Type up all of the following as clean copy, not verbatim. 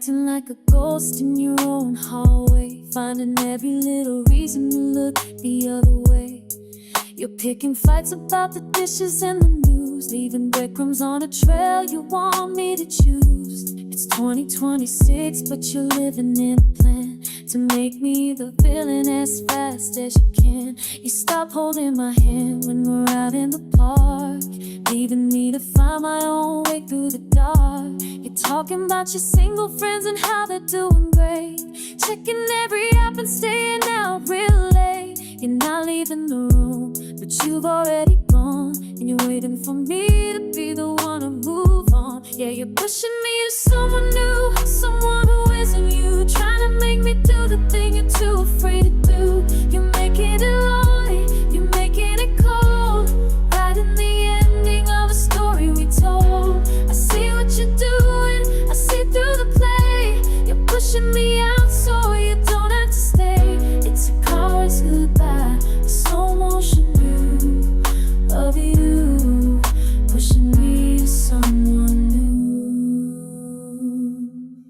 acting like a ghost in your own hallway, finding every little reason to look the other way. You're picking fights about the dishes and the news, leaving breadcrumbs on a trail you want me to choose. It's 2026, but you're living in a plan to make me the villain as fast as you can. You stop holding my hand when we're out in the park, leaving me to find my own way through the dark. You're talking about your single friends and how they're doing great, checking every app and staying out real late. You're not leaving the room, but you've already gone, and you're waiting for me to be the one to move on. Yeah, you're pushing me to someone new, someone who isn't you, trying to make me do the thing you're too afraid to do. You're making it lonely, you're making it cold, writing the ending of a story we told. I see what you're doing, I see through the play. You're pushing me out so you don't have to stay. It's a coward's goodbye, a slow motion view of you, pushing me to someone new.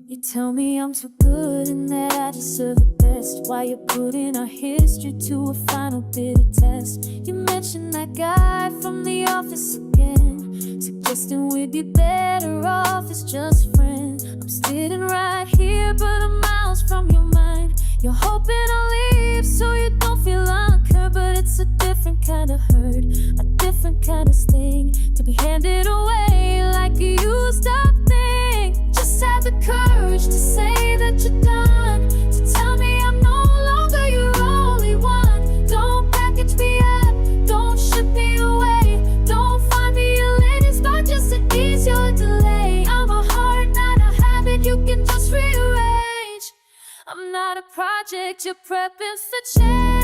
You tell me I'm too good and that I deserve the best, why you're putting our history to a final bitter test. You mentioned that guy from the office again, suggesting we'd be better off as just friends. I'm sitting right here, but I'm miles from your mind. You're hoping I'll leave so you don't feel uncared, but it's a different kind of hurt, a different kind of sting, to be handed away like a used up thing. Just have the courage to say that you're done, to tell me I'm no longer your only one. Don't package me up, don't ship me away, don't find me a landing spot just to ease your delay. I'm a heart, not a habit you can just rearrange. I'm not a project you're prepping for change.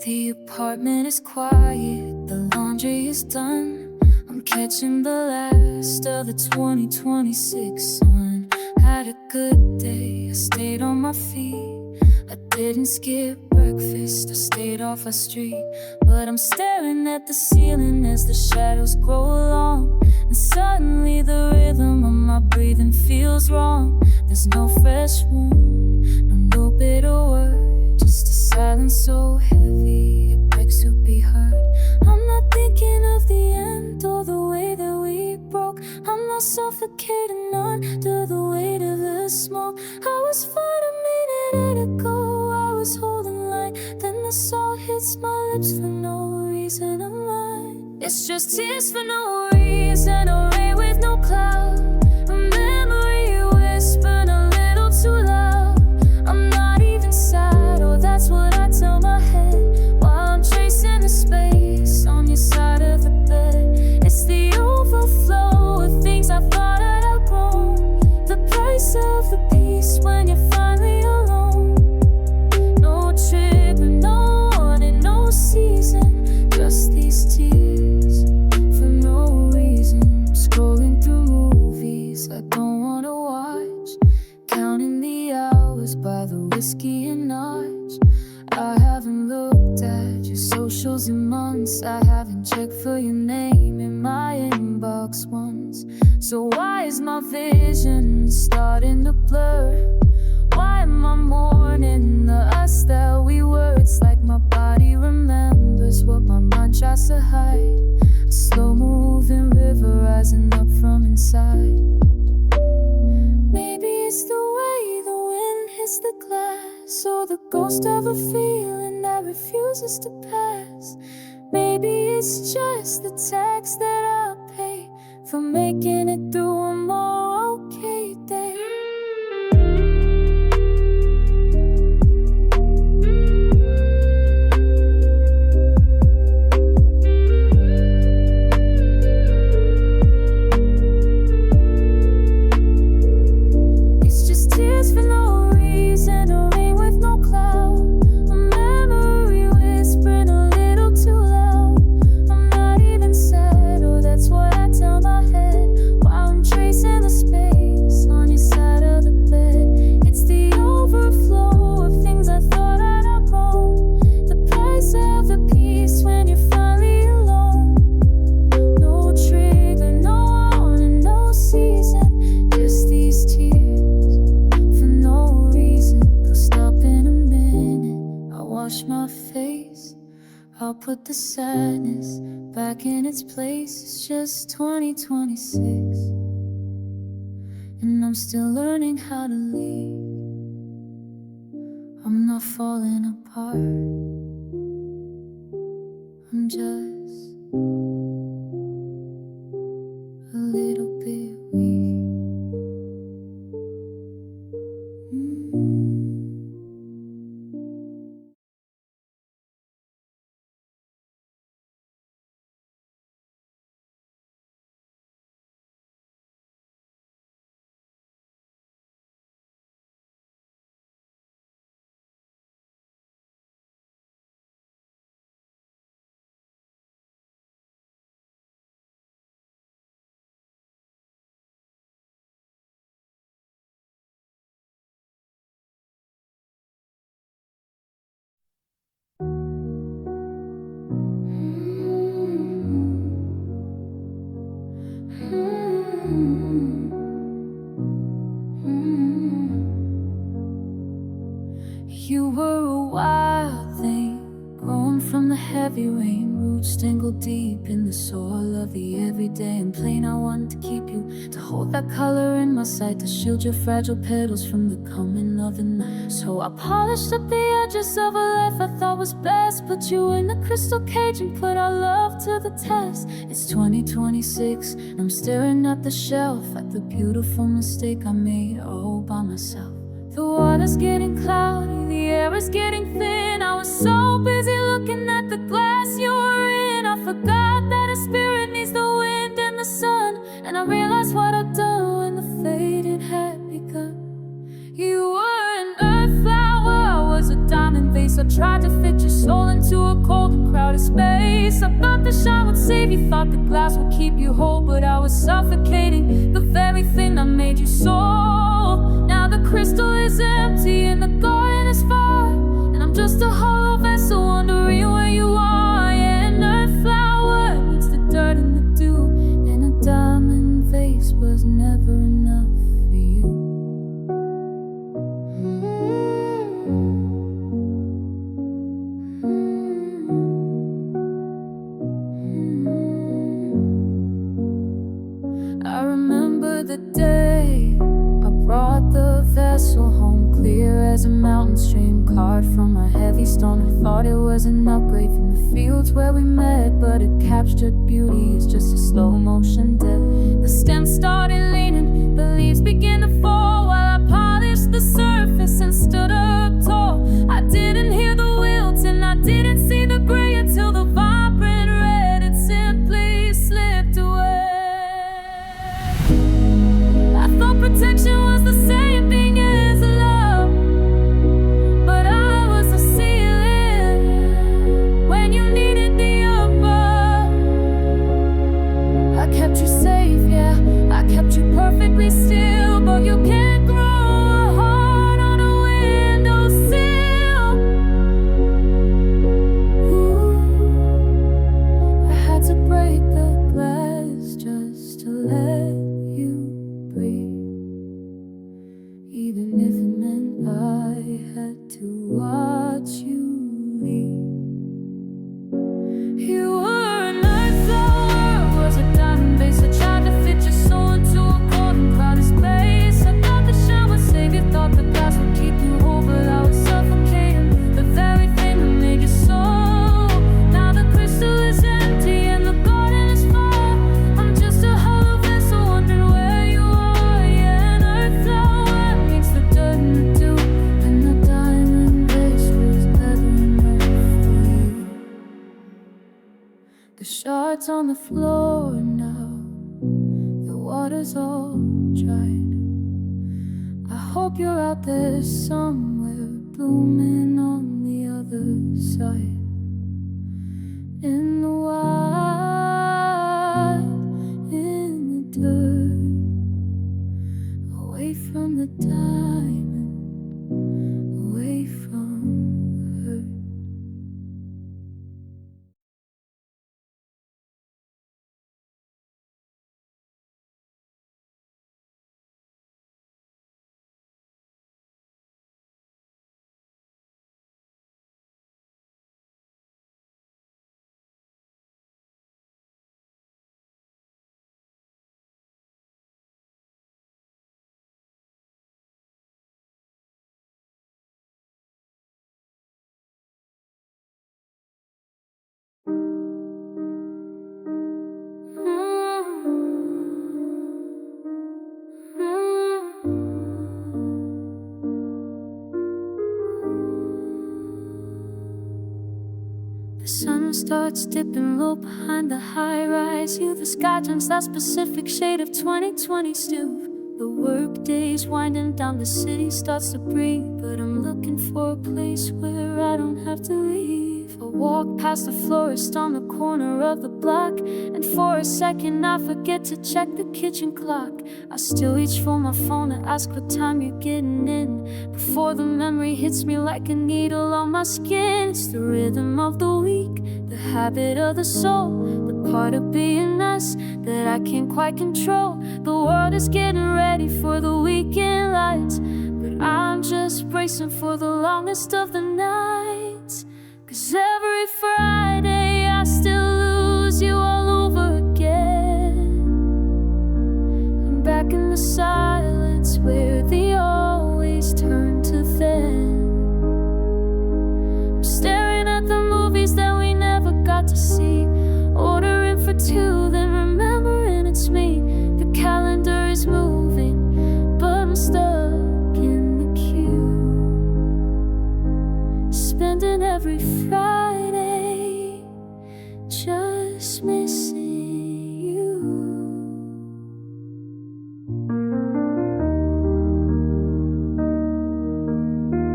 The apartment is quiet, the laundry is done. I'm catching the last of the 2026 sun. Had a good day, I stayed on my feet. I didn't skip breakfast, I stayed off our street. But I'm staring at the ceiling as the shadows grow long, and suddenly the rhythm of my breathing feels wrong. There's no fresh wound, no bitter word, just a silence so heavy it begs to be heard. I'm not thinking of the end or the way that we broke. I'm not suffocating under the weight of the smoke. I was fine a minute ago, I was holding line. Then the salt hits my lips for no reason of mine. It's just tears for no reason, a rain with no cloud, a memory price of the peace when you're finally alone. No trigger, no warning, no season, just these tears for no reason. Scrolling through movies I don't wanna watch, counting the hours by the whiskey and notch. I haven't looked at your socials in months. I haven't checked for your name in my inbox once. So why is my vision starting to blur? Why am I mourning the us that we were? It's like my body remembers what my mind tries to hide. A slow-moving river rising up from inside. Maybe it's the way the wind hits the glass, or the ghost of a feeling that refuses to pass. Maybe it's just the tax that I pay for making it through a more okay day. It's just tears for no reason, a rain with no cloud, a memory whispering a little too loud. I'm not even sad, or that's what I tell my head while I'm tracing the space on your side of the bed. It's the overflow of things I thought I'd outgrown, the price of the peace when you're finally alone. No trigger, no warning, no season, just these tears for no reason. They'll stop in a minute. I'll wash my face, I'll put the sadness back in its place. It's just 2026, and I'm still learning how to leave. I'm not falling apart, I'm just a little bit weak. You were a wild thing, growing from the heavy rain. Roots tangled deep in the soil of the everyday and plain. I wanted to keep you, to hold that color in my sight, to shield your fragile petals from the coming of the night. So I polished up the edges of a life I thought was best, put you in a crystal cage and put our love to the test. It's 2026, and I'm staring at the shelf, at the beautiful mistake I made all by myself. The water's getting cloudy, the air is getting thin. I was so busy looking at the glass you were in, I forgot that a spirit needs the wind and the sun. And I realized what I'd done when the fading had begun. You were an earth flower, I was a diamond vase. I tried to fit your soul into a cold and crowded space. I thought the shine would save you, thought the glass would keep you whole, but I was suffocating the very thing that made you soul. Now the crystal is empty and the garden is far, and I'm just a hollow vessel wondering where you are. Yeah, an earth flower needs the dirt and the dew, and a diamond vase was never enough for you. I remember the day I brought the vessel home, clear as a mountain stream, carved from a heavy stone. I thought it was an upgrade from the fields where we met, but it captured beauty as just a slow motion death. The stem started leaning, the leaves began to fall, while I polished the surface and stood up tall. I didn't hear the wilt and I didn't see the gray until the vibrant red had simply slipped away. I thought protection was the same. even if it meant I had to watch you leave. You were an earth flower, was a diamond base. I tried to fit your soul into a golden clouded space. I thought the shine would save you, thought the glass would keep you whole, but I was suffocating the very thing that made you so. Now the crystal is empty and the garden is full. I'm just a hollow vessel wondering where you are. Yeah, an earth flower meets the dirt and the dew, and the diamond base was never enough for you. The shards on the floor now, the water's all dried. I hope you're out there somewhere, blooming on the other side. In the wild, in the dirt, away from the diamond, away from her. The sun starts dipping low behind the high rise. You, the sky turns that specific shade of 2020 still. The work day's winding down, the city starts to breathe, but I'm looking for a place where I don't have to leave. I walk past the florist on the corner of the block, and for a second I forget to check the kitchen clock. I still reach for my phone to ask what time you're getting in, before the memory hits me like a needle on my skin. It's the rhythm of the week, the habit of the soul, the part of being us that I can't quite control. The world is getting ready for the weekend lights, but I'm just bracing for the longest of the nights. 'Cause every Friday I still lose you all over again. I'm back in the silence where they always turn to then. I'm staring at the movies that we never got to see, ordering for two, then remembering it's me. The calendar is moving, but I'm stuck in the queue, spending every Friday just missing you.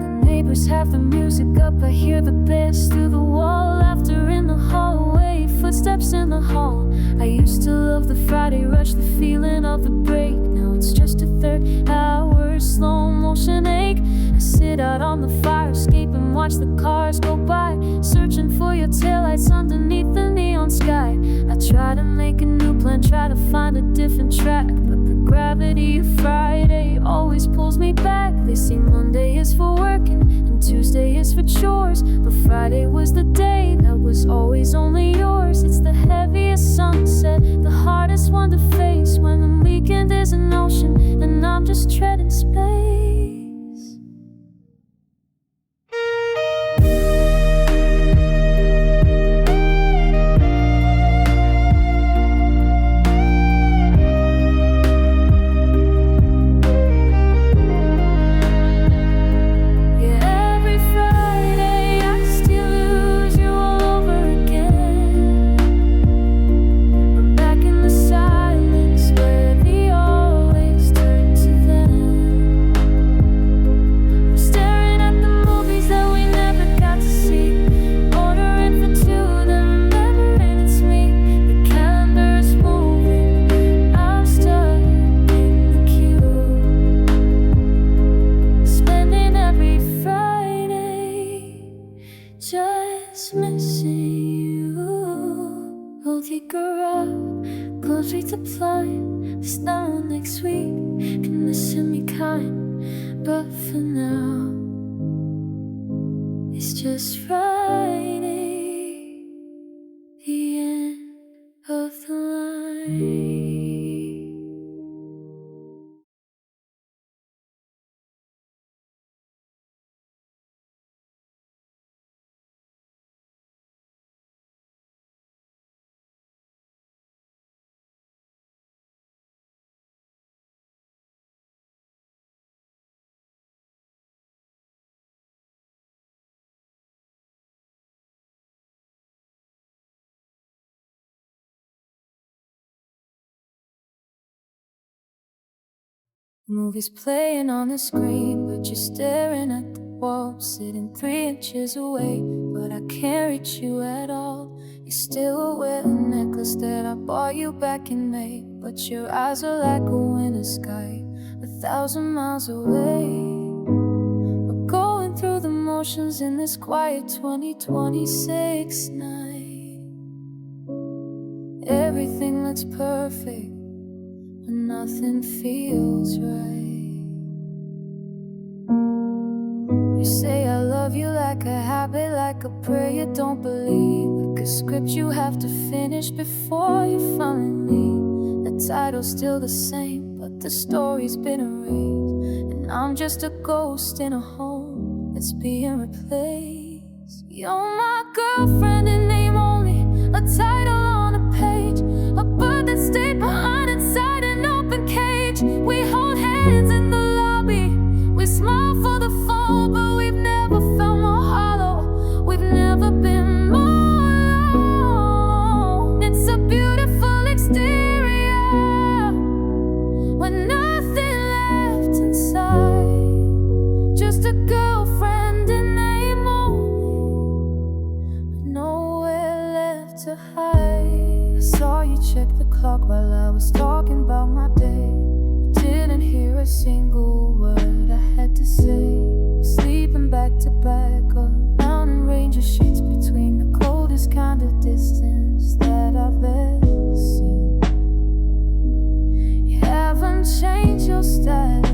The neighbors have the music up, I hear the bass through the wall, laughter in the hallway, footsteps in the hall. I used to love the Friday rush, the feeling of the break. Now it's just a third hour slow motion ache. I sit out on the fire escape and watch the cars go by, searching for your taillights underneath the neon sky. I try to make a new plan, try to find a different track, but the gravity of Friday always pulls me back. They say Monday is for working and Tuesday is for chores, but Friday was the day that was always only yours. It's the heaviest sunset, the hardest one to face, when the weekend is an ocean and I'm just treading space. Just missing you. We'll take her up, close to plan. It's now next week. Can listen me kind, just writing the end of the line. The movie's playing on the screen, but you're staring at the wall, sitting 3 inches away. But I can't reach you at all. You still wear a necklace that I bought you back in May, but your eyes are like a winter sky, 1,000 miles away. We're going through the motions in this quiet 2026 night. Everything looks perfect, but nothing feels right. You say I love you like a habit, like a prayer you don't believe, like a script you have to finish before you finally leave. The title's still the same, but the story's been erased, and I'm just a ghost in a home that's being replaced. You're my girlfriend in name only, a title on a page, a bird that stayed behind inside an open cage. We hold hands in the lobby, we smile for the fall, but we've never felt more hollow, we've never been more alone. It's a beautiful exterior with nothing left inside, just a girlfriend in name only, with nowhere left to hide. I saw you check the clock while I was talking about my day. You didn't hear a single word I had to say. Sleeping back to back around in ranger sheets between the coldest kind of distance that I've ever seen. You haven't changed your status,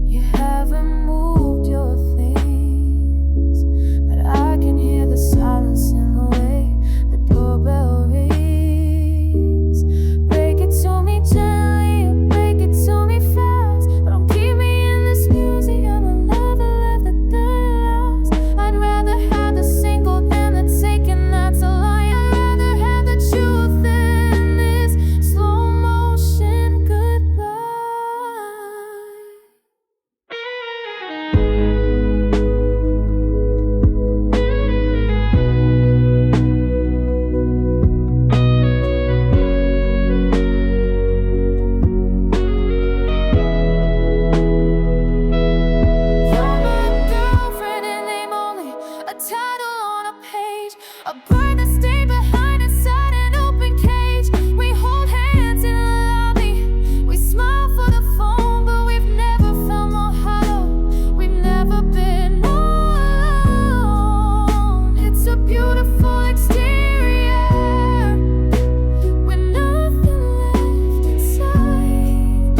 you haven't moved your things, but I can hear the silence in the way the doorbell rings. Break it to me gently, or break it to me fast, but don't keep me in this museum and never left the last. I'd rather have the single than the taken, that's a lie. I'd rather have the truth than this slow motion goodbye. You're my girlfriend in name only, a title on a page, a bird that stayed behind inside an open cage. We hold hands in the lobby, we smile for the phone, but we've never felt more hollow, we've never been more alone. It's a beautiful exterior with nothing left inside,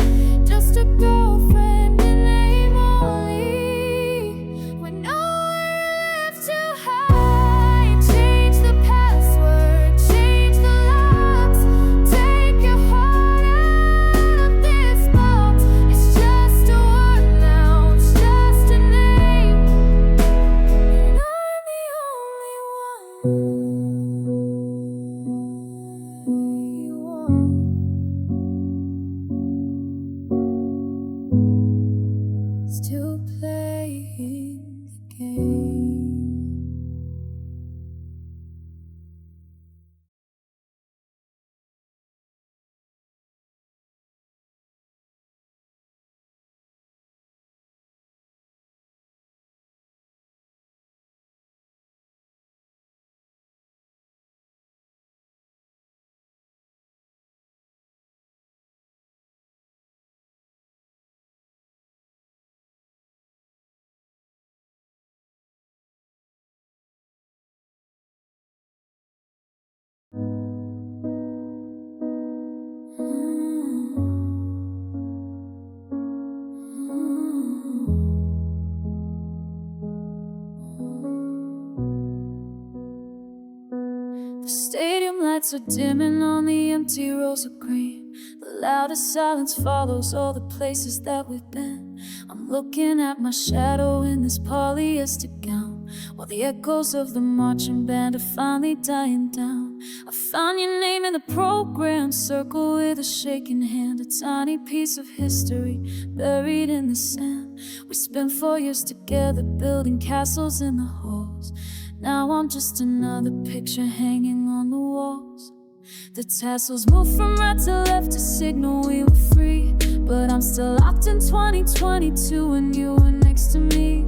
just a girlfriend in name only, with nowhere left to hide. Change the password, change the locks, take your heart out of this box. It's just a word now, it's just a name, and I'm the only one you want. Still playing the game. lights are dimming on the empty rows of green. The loudest silence follows all the places that we've been. I'm looking at my shadow in this polyester gown, while the echoes of the marching band are finally dying down. I found your name in the program, circle with a shaking hand, a tiny piece of history buried in the sand. We spent 4 years together building castles in the halls. Now I'm just another picture hanging on the walls. The tassels moved from right to left to signal we were free, but I'm still locked in 2022 when you were next to me.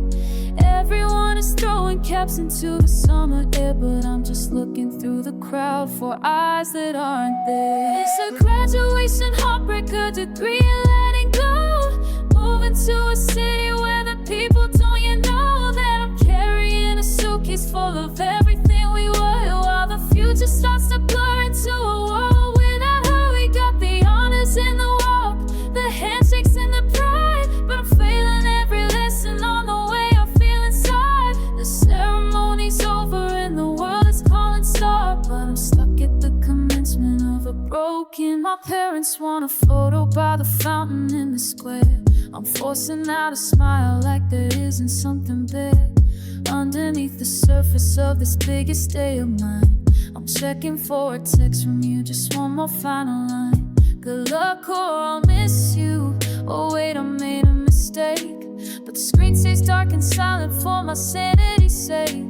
Everyone is throwing caps into the summer air, but I'm just looking through the crowd for eyes that aren't there. It's a graduation heartbreak, a degree in letting go. Moving to a city where the people don't you know that I'm carrying a suitcase full of everything we were, while the future starts to blur into a world without her. We got the honors in the walk, the handshakes and the pride, but I'm failing every lesson on the way I feel inside. The ceremony's over and the world is calling start, but I'm stuck at the commencement of a broken. My parents want a photo by the fountain in the square. I'm forcing out a smile like there isn't something bad underneath the surface of this biggest day of mine. I'm checking for a text from you, just one more final line. Good luck or I'll miss you. Oh wait, I made a mistake, but the screen stays dark and silent for my sanity's sake.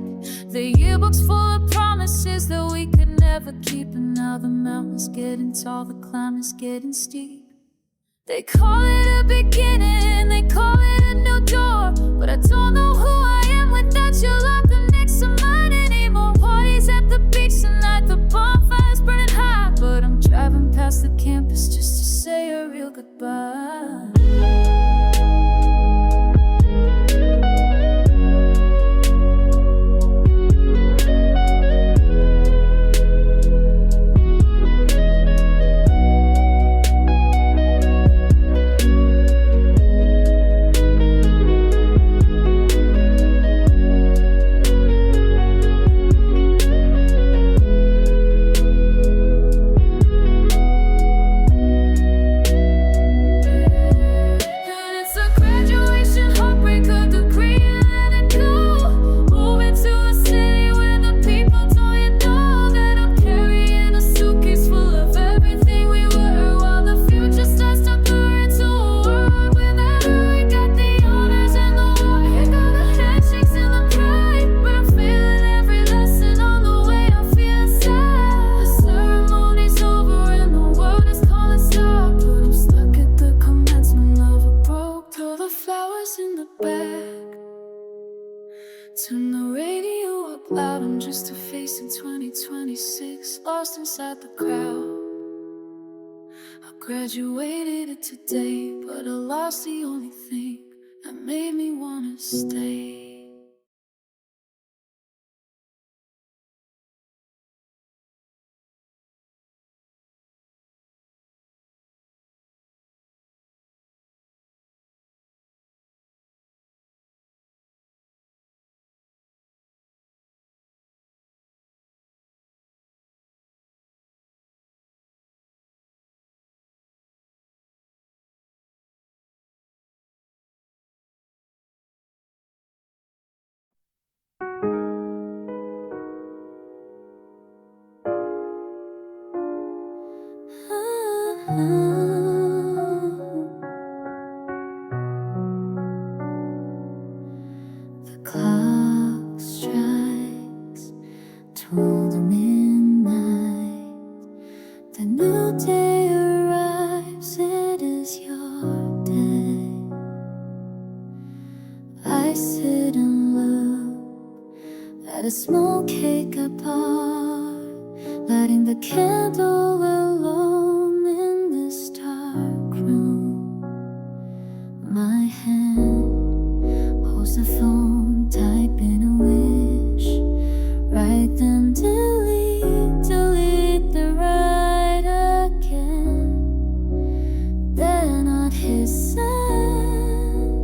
The yearbook's full of promises that we could never keep, and now the mountain's getting tall, the climb is getting steep. They call it a beginning, they call it a new door, but I don't know who I am without your laughter next to mine anymore. Parties at the beach tonight, the bonfire's burning high, but I'm driving past the campus just to say a real goodbye. Turn the radio up loud, I'm just a face in 2026, lost inside the crowd. I graduated today, but I lost the only thing that made me wanna stay. The clock strikes 12 midnight. The new day arrives, it is your day. I sit and look at a small cake apart, lighting the candle alone in this dark room. My hand holds the phone, typing a wish. Right then delete the right again. They're not his send,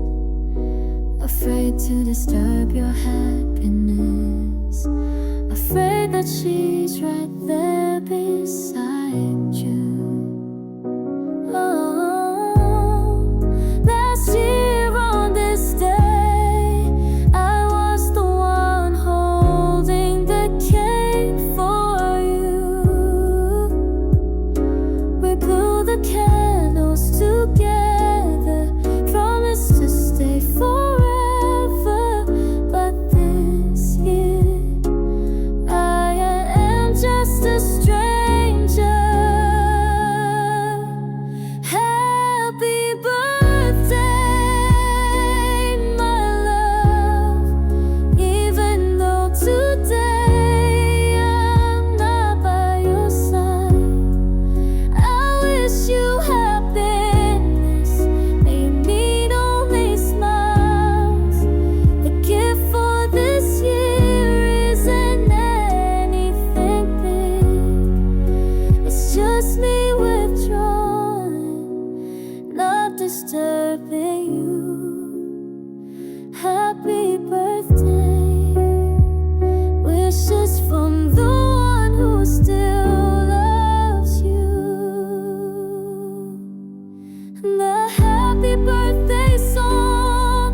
afraid to disturb your happiness, afraid that she's right there beside you. Oh, last year on this day, I was the one holding the cake for you. We blew the candles together, promised to stay forever. But this year, I am just a stranger. Happy birthday, my love. Even though today I'm not by your side, I wish you happiness. May you need only smiles. The gift for this year isn't anything big. It's just me withdrawing, not disturbing you. Happy birthday, wishes from the one who still loves you. The happy birthday song,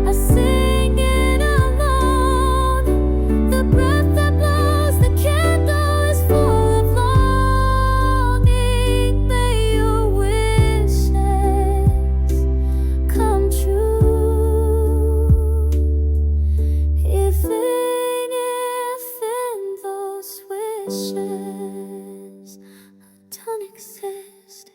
I sing it alone. The breath that blows the candle is full of longing. May your wishes come true. Even if in those wishes don't exist.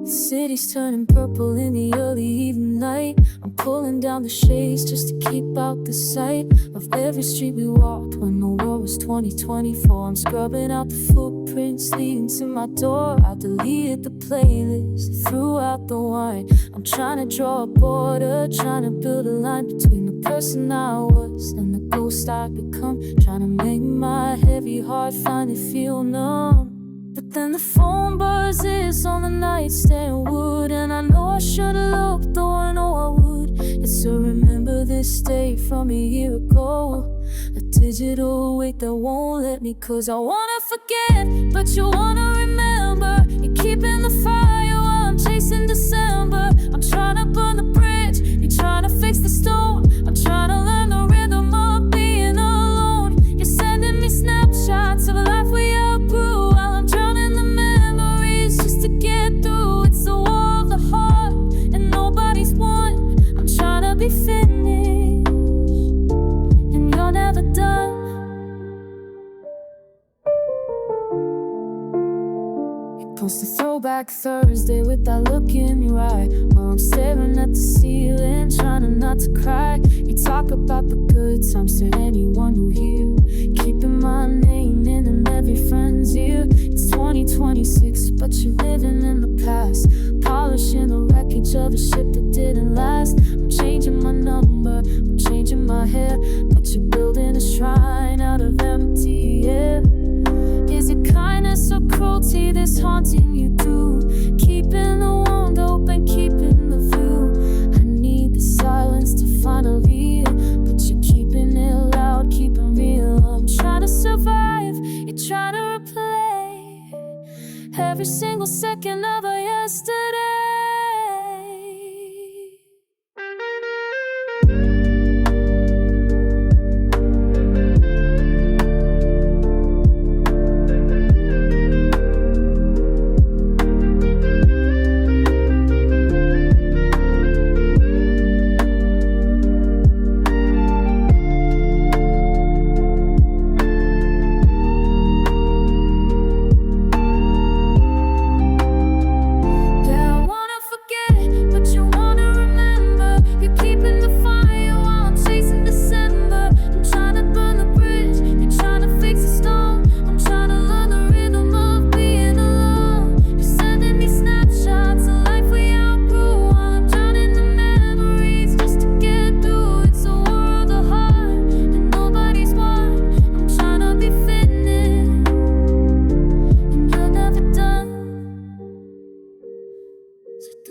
The city's turning purple in the early evening light. I'm pulling down the shades just to keep out the sight of every street we walked when the world was 2024. I'm scrubbing out the footprints leading to my door. I deleted the playlist, threw out the wine. I'm trying to draw a border, trying to build a line between the person I was and the ghost I've become. Trying to make my heavy heart finally feel numb. But then the phone buzzes on the nightstand wood, and I know I should've looked, though I know I would. It's a remember this day from a year ago, a digital weight that won't let me, 'cause I wanna forget, but you wanna remember. You're keeping the fire while I'm chasing December. I'm trying to burn the bridge, you're trying to fix the stone. I'm trying to learn the rhythm of being alone. You're sending me snapshots of a life we outgrew, while I'm drowning the memories just to get through. It's a war of the heart and nobody's won. I'm trying to be finished and you're never done. Post a throwback Thursday with that look in your eye, while I'm staring at the ceiling, trying not to cry. You talk about the good times to anyone who hear, keeping my name in every friend's ear. It's 2026, but you're living in the past, polishing the wreckage of a ship that didn't last. I'm changing my number, I'm changing my hair, but you're building a shrine out of empty air. Is it kindness or cruelty that's haunting you too? Keeping the wound open, keeping the view. I need the silence to finally hear, but you're keeping it loud, keeping real. I'm trying to survive, you're trying to replay every single second of our yesterday.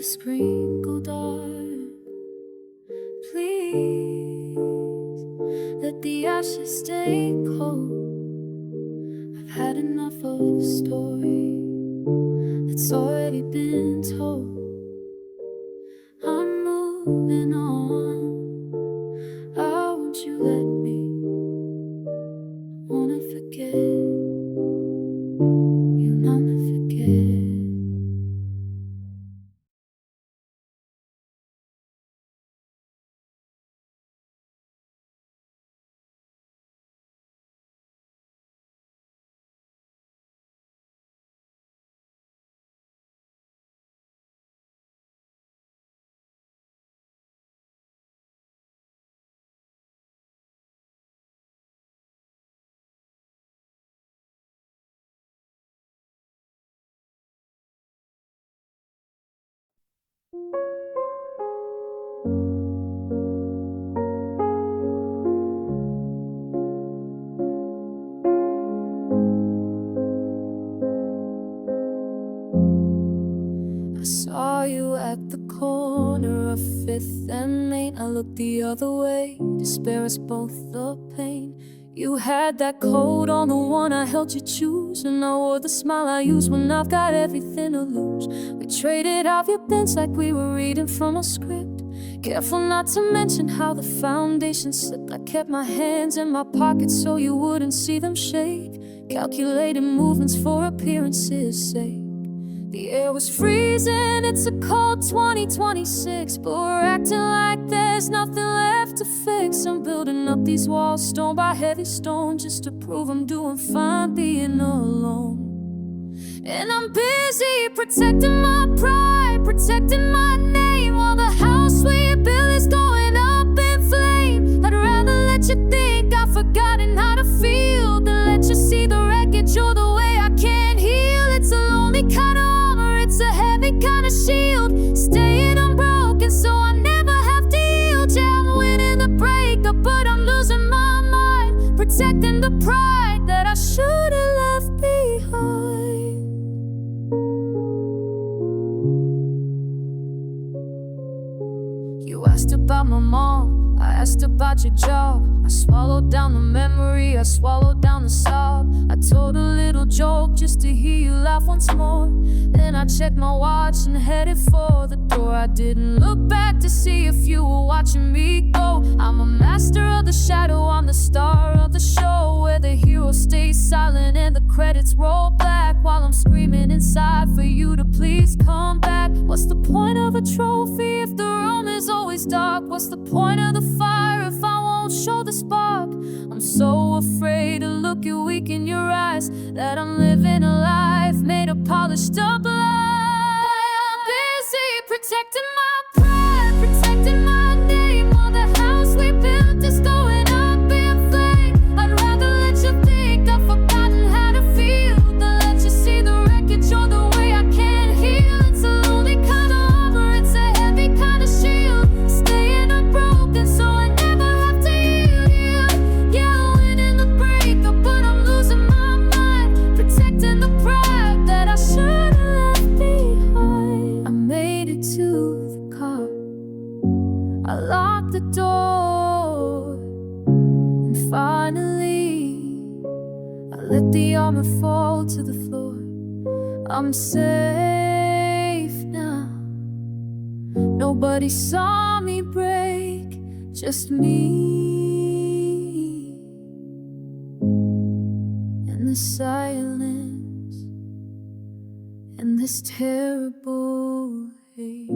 sprinkled art. Please let the ashes stay cold. I've had enough of a story that's already been told. I'm moving on. I want you let me wanna forget. You wanna forget. I saw you at the corner of 5th and Main. I looked the other way to spare us both the pain. You had that coat on, the one I helped you choose, and I wore the smile I use when I've got everything to lose. We traded off your bends like we were reading from a script, careful not to mention how the foundation slipped. I kept my hands in my pockets so you wouldn't see them shake, calculating movements for appearances' sake. The air was freezing, it's a cold 2026, but we're acting like there's nothing left to fix. I'm building up these walls stone by heavy stone, just to prove I'm doing fine being alone. And I'm busy protecting my pride, protecting my name, while the house we built is going up in flame. I'd rather let you think I've forgotten how to feel than let you see the wreckage or the way I can't heal. It's a lonely kind of armor, it's a heavy kind of shield, staying unbroken so I never have to yield. Yeah, I'm winning the breakup, but I'm losing my mind, protecting the pride that I should have left behind. You asked about my mom, I asked about your job. I swallowed down the memory, I swallowed down the sob. I told a little joke just to hear you laugh once more. Then I checked my watch and headed for the door. I didn't look back to see if you were watching me go. I'm a master of the shadow, I'm the star of the show, where the hero stays silent and the credits roll black, while I'm screaming inside for you to please come back. What's the point of a trophy if the room is always dark? What's the point of the fire if I won't show the spark? I'm so afraid to look you weak in your eyes, that I'm living a life made of polished up lies. I'm busy protecting my pride, protecting my name, while the house we built is going up in flame. I'd rather let you think I've forgotten how to feel than let you see the wreckage or the way I can't heal. It's a lonely kind of armor, it's a heavy kind of shield, staying unbroken so I never have to yield. Yeah, I'm winning the breakup, but I'm losing my mind, protecting the pride that I should have left behind. I made it to the car, I locked the door, and finally I let the armor fall to the floor. I'm safe now, nobody saw me break, just me and the silence and this terrible ache.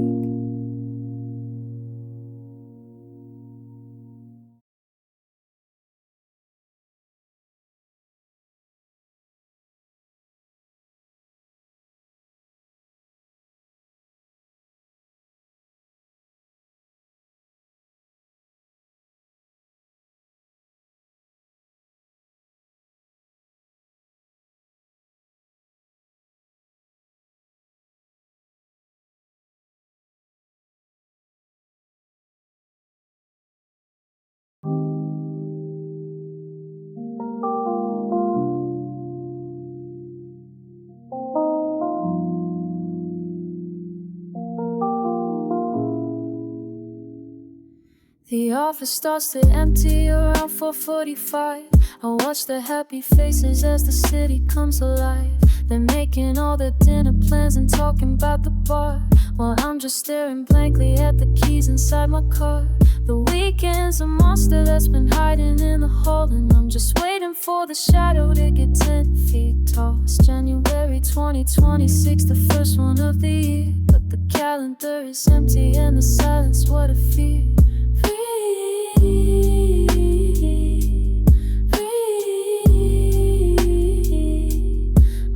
The office starts to empty around 4:45. I watch the happy faces as the city comes alive. They're making all their dinner plans and talking about the bar, while I'm just staring blankly at the keys inside my car. The weekend's a monster that's been hiding in the hall, and I'm just waiting for the shadow to get 10 feet tall. It's January 2026, the first one of the year, but the calendar is empty and the silence, what a fear.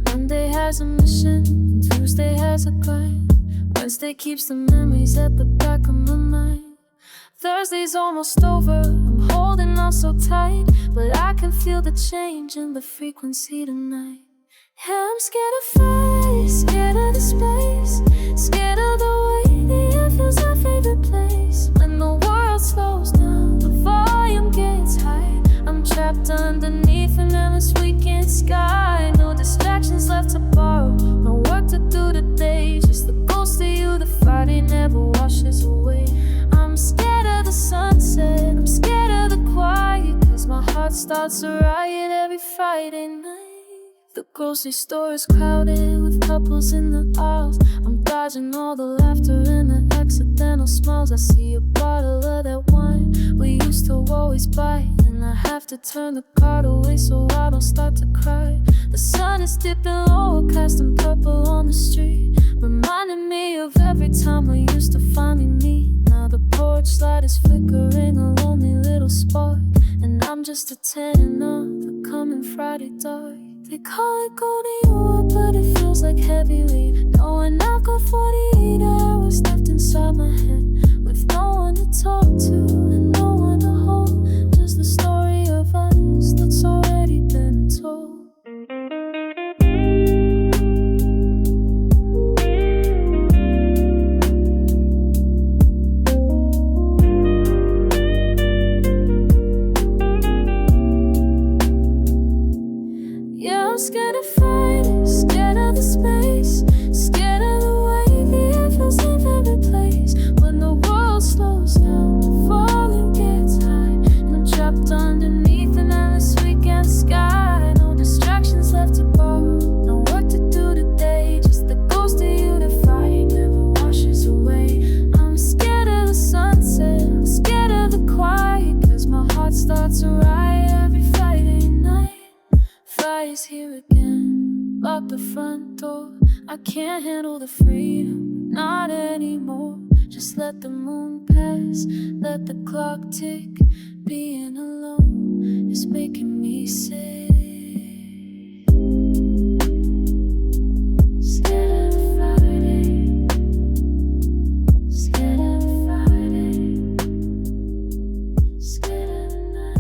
Monday has a mission, Tuesday has a grind, Wednesday keeps the memories at the back of my mind. Thursday's almost over, I'm holding on so tight, but I can feel the change in the frequency tonight. Yeah, I'm scared of flight, scared of the space, scared of the way the air feels our favorite place. When the world slows down, the volume gets high, I'm trapped underneath an endless weekend sky. No distractions left to borrow, no work to do today, just the ghost of you, the Friday never washes away. I'm scared of the sunset, I'm scared of the quiet, cause my heart starts a riot every Friday night. The grocery store is crowded with couples in the aisles. I'm dodging all the laughter and the accidental smiles. I see a bottle of that wine we used to always buy, and I have to turn the card away so I don't start to cry. The sun is dipping low, casting purple on the street, reminding me of every time I used to finally meet. Now the porch light is flickering, a lonely little spark, and I'm just attending up the coming Friday dark. They call it golden hour, but it feels like heavy weight, knowing I've got 48 hours left inside my head, with no one to talk to and no one to hold, just the story of us that's already been told. I'm scared of fire, scared of the space, scared of the way the air feels in every place. When the world slows down, the volume gets high, and I'm trapped underneath an endless weekend sky. No distractions left to borrow, no work to do today, just the ghost of you that fire never washes away. I'm scared of the sunset, I'm scared of the quiet, cause my heart starts to riot every Friday night. Friday's here again, lock the front door, I can't handle the freedom, not anymore. Just let the moon pass, let the clock tick, being alone is making me sick. Scared of Friday, scared of Friday, scared of night.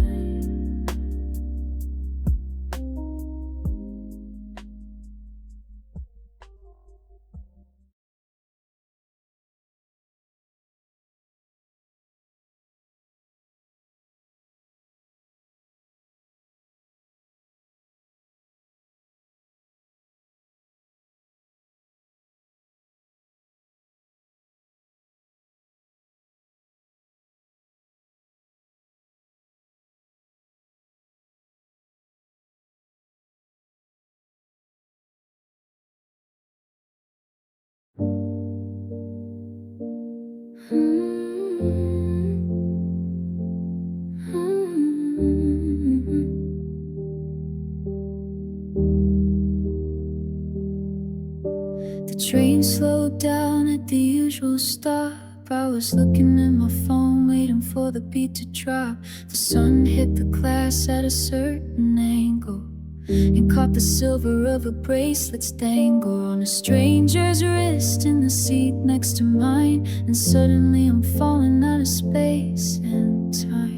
The train slowed down at the usual stop. I was looking at my phone, waiting for the beat to drop. The sun hit the glass at a certain angle and caught the silver of a bracelet's dangle on a stranger's wrist in the seat next to mine. And suddenly I'm falling out of space and time.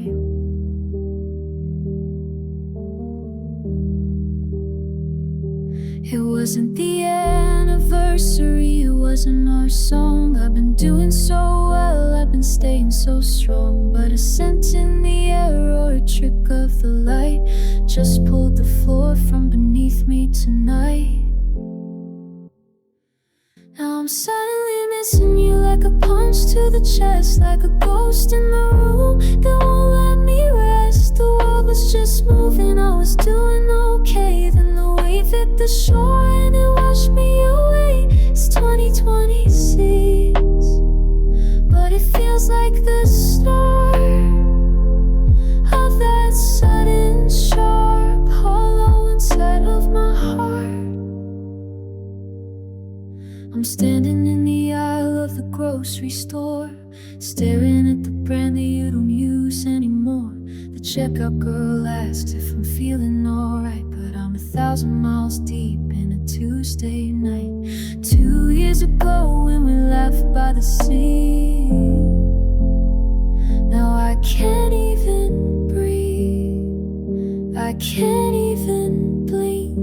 It wasn't the anniversary, it wasn't our song. I've been doing so well, I've been staying so strong, but a scent in the air or a trick of the light just pulled the floor from beneath me tonight. Now I'm suddenly missing you like a punch to the chest, like a ghost in the room that won't let me rest. The world was just moving, I was doing okay. Then the wave hit the shore and it washed me away. It's 2026, but it feels like the start of that sudden, sharp hollow inside of my heart. I'm standing in the aisle of the grocery store, staring at the brand that you don't use anymore. The checkout girl asked if I'm feeling alright, but I'm 1,000 miles deep in a Tuesday night. 2 years ago when we laughed by the sea, now I can't even breathe, I can't even blink.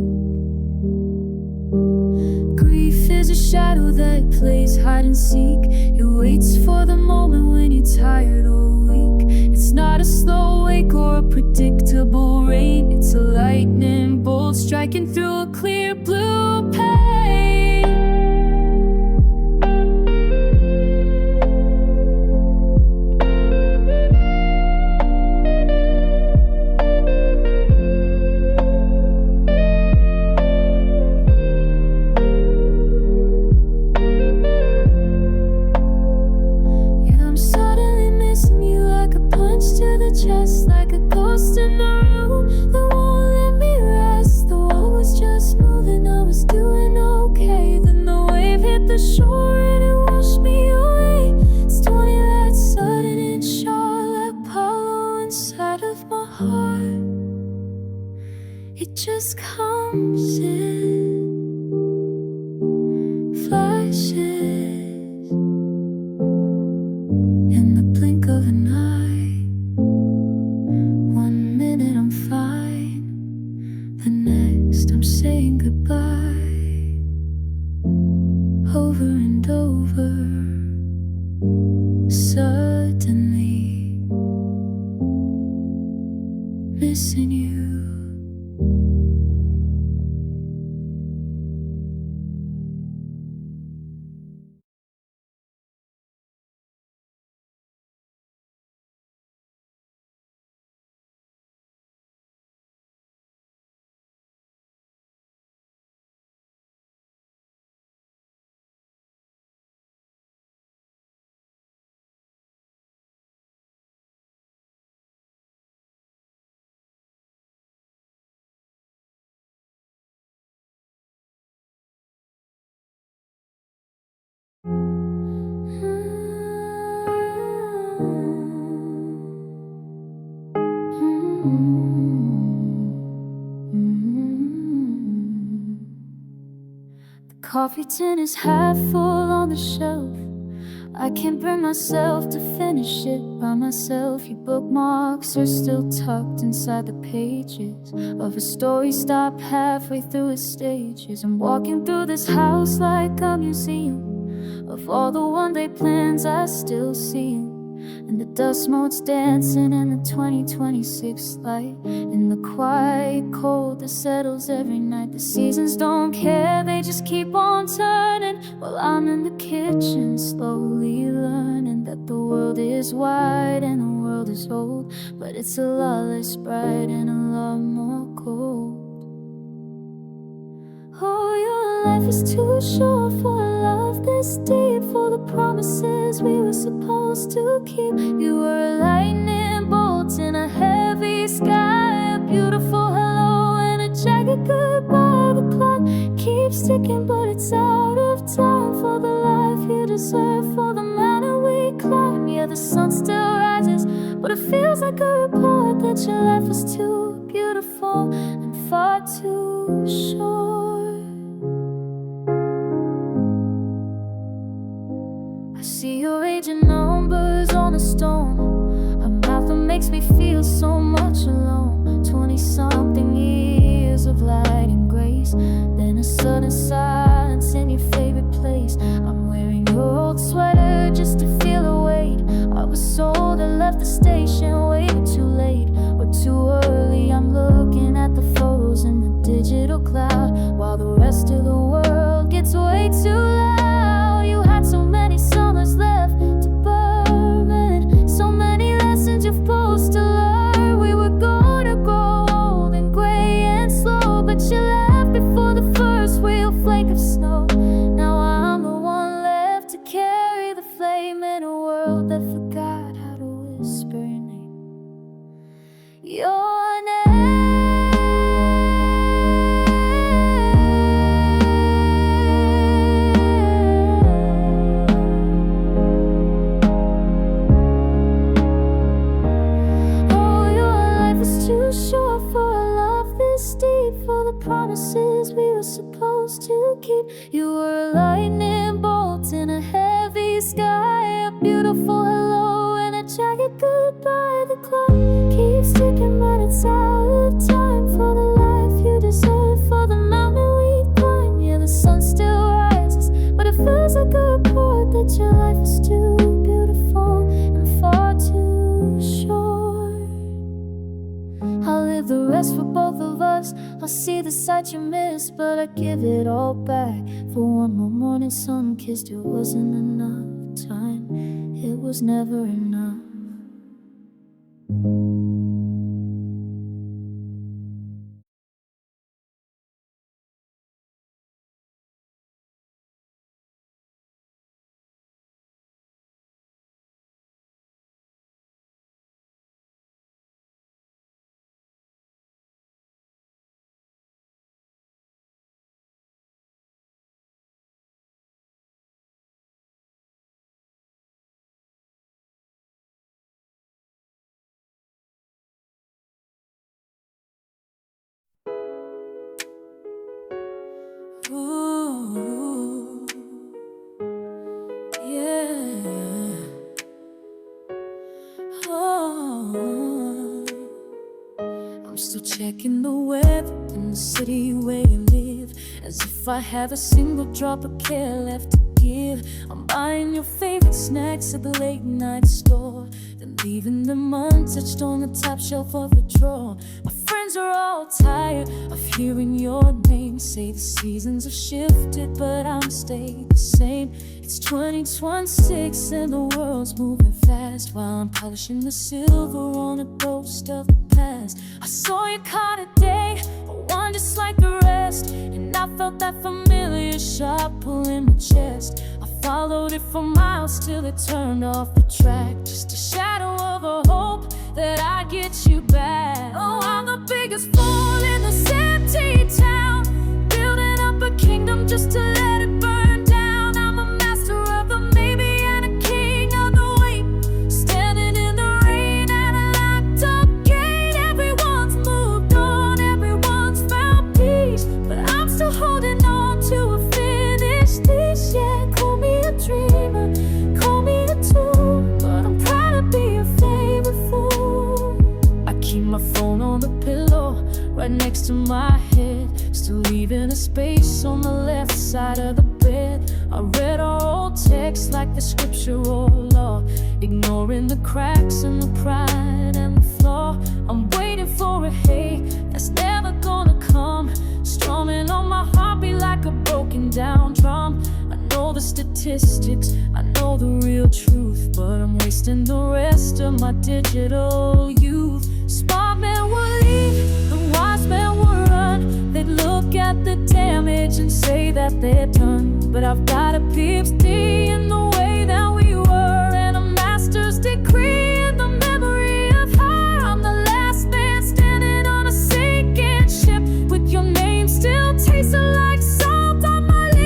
Grief is a shadow that plays hide and seek. It waits for the moment when you're tired or weak. It's not a slow wake or a predictable rain. It's a lightning bolt striking through a clear blue pane. Just like a ghost in the room that won't let me rest. The world was just moving, I was doing okay. Then the wave hit the shore and it washed me away. It's 20 that sudden and sharp, like hollow inside of my heart. It just comes in flashes in the blink of an eye. Saying goodbye over and over. Suddenly missing you. The coffee tin is half full on the shelf. I can't bring myself to finish it by myself. Your bookmarks are still tucked inside the pages of a story stopped halfway through its stages. I'm walking through this house like a museum of all the one-day plans I still see. And the dust motes dancing in the 2026 light, in the quiet cold that settles every night. The seasons don't care, they just keep on turning, while I'm in the kitchen slowly learning that the world is wide and the world is old, but it's a lot less bright and a lot more cold. Oh, your life is too short for a love this deep, for the promises we were supposed to keep. You were a lightning bolt in a heavy sky, a beautiful hello and a jagged goodbye. The clock keeps ticking, but it's out of time for the life you deserve, for the mountain we climb. Yeah, the sun still rises, but it feels like a report that your life was too beautiful and far too short. I see your aging numbers on a stone, a mouth that makes me feel so much alone. 20-something years of light and grace, then a sudden silence in your favorite place. I'm wearing your old sweater just to feel the weight. I was sold and left the station way too late or too early. I'm looking at the photos in the digital cloud while the rest of the world gets way too loud. You had so many like a report that your life is too beautiful and far too short. I'll live the rest for both of us. I'll see the sights you missed, but I give it all back for one more morning sun kissed. It wasn't enough time, it was never enough. Ooh, yeah. Oh, I'm still checking the weather in the city where you live, as if I have a single drop of care left to give. I'm buying your favorite snacks at the late night store, then leaving them untouched on the top shelf of the drawer. My friends are all tired of hearing your name, say the seasons have shifted, but I'm stayed the same. It's 2026 and the world's moving fast, while I'm polishing the silver on a ghost of the past. I saw your car today, one just like the rest, and I felt that familiar sharp pull in my chest. I followed it for miles till it turned off the track, just a shadow of a hope that I'd get you back. Oh, I'm the biggest fool in this empty town, building up a kingdom just to let it burn down. I'm a master of the maybe and a king of the wait, standing in the rain at a locked up gate. Everyone's moved on, everyone's found peace, but I'm still holding on to a finish this. Yeah, call me a dreamer, call me a tool, but I'm proud to be your favorite fool. I keep my phone on the pillow right next to my head, still leaving a space on the left side of the bed. I read our old texts like the scripture or law, ignoring the cracks and the pride and the flaw. I'm waiting for a hey that's never gonna come, strumming on my heartbeat like a broken down drum. I know the statistics, I know the real truth, but I'm wasting the rest of my digital youth. Smart men will leave, the wise men will run. They'd look at the damage and say that they're done, but I've got a PhD in the way that we were, and a master's degree in the memory of her. I'm the last man standing on a sinking ship, with your name still tasting like salt on my lips.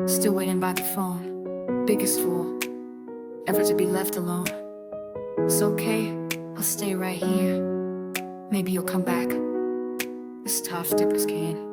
Still waiting by the phone, biggest fool ever to be left alone. It's okay, I'll stay right here. Maybe you'll come back. It's tough, dippers can.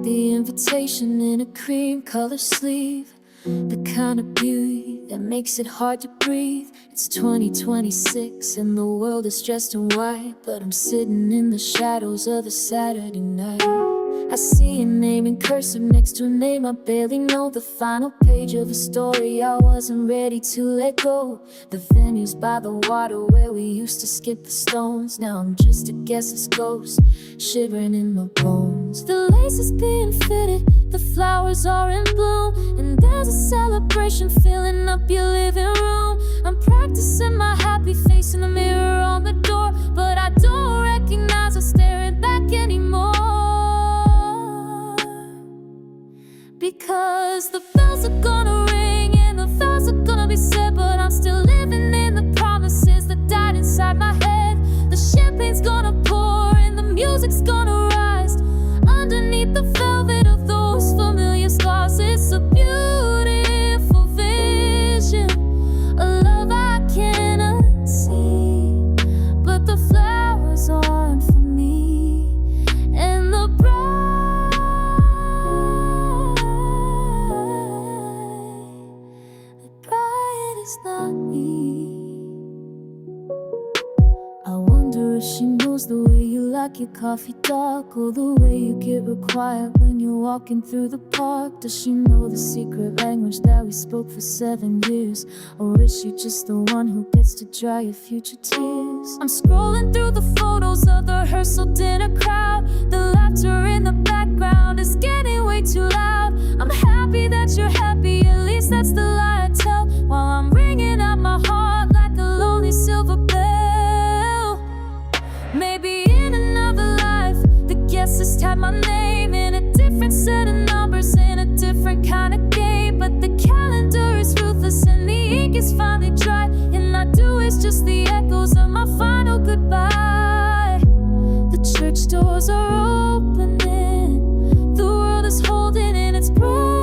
the invitation in a cream color sleeve, the kind of beauty that makes it hard to breathe. It's 2026 and the world is dressed in white, but I'm sitting in the shadows of a Saturday night. I see a name in cursive next to a name I barely know, the final page of a story I wasn't ready to let go. The venue's by the water where we used to skip the stones. Now I'm just a guess's ghost, shivering in my bones. The lace is being fitted, the flowers are in bloom, and there's a celebration filling up your living room. I'm practicing my happy face in the mirror on the door, but I don't recognize her staring back anymore. Because the bells are gonna ring and the vows are gonna be said, but I'm still living in the promises that died inside my head. The champagne's gonna pour and the music's gonna rise underneath the velvet of those familiar scars. It's a beautiful vision, a love I cannot see, but the flowers aren't for me, and the it's not me. I wonder if she knows the way you like your coffee dark, or the way you get real quiet when you're walking through the park. Does she know the secret language that we spoke for 7 years, or is she just the one who gets to dry your future tears? I'm scrolling through the photos of the rehearsal dinner crowd. The laughter in the background is getting way too loud. I'm happy that you're happy, at least that's the lie I tell, while I'm ringing out my heart like a lonely silver bell. Maybe in another life, the guests had my name in a different set of numbers, in a different kind of game. But the calendar is ruthless and the ink is finally dry, and I do is just the echoes of my final goodbye. The church doors are opening, the world is holding in its breath.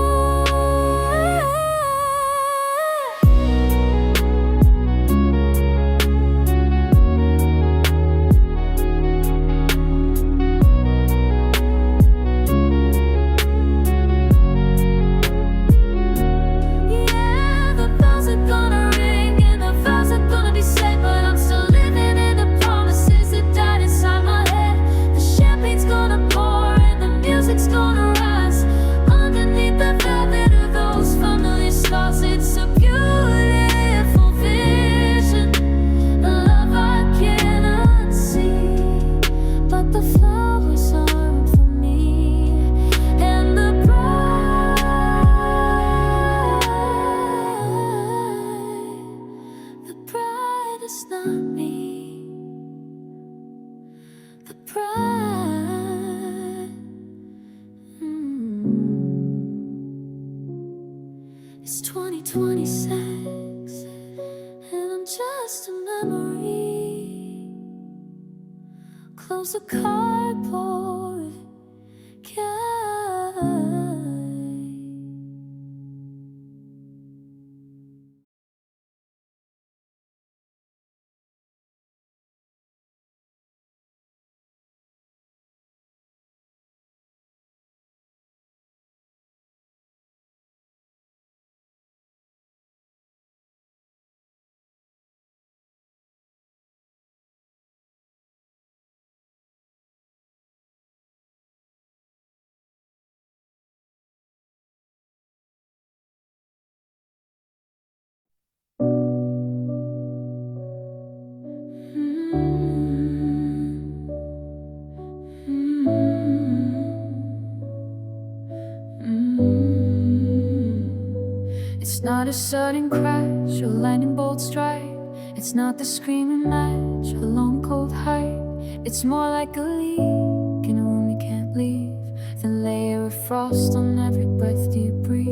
It's not me. The pride, It's 2026 and I'm just a memory. Close the cardboard case. It's not a sudden crash or lightning bolt strike. It's not the screaming match or long cold height. It's more like a leak in a room you can't leave, the layer of frost on every breath you breathe.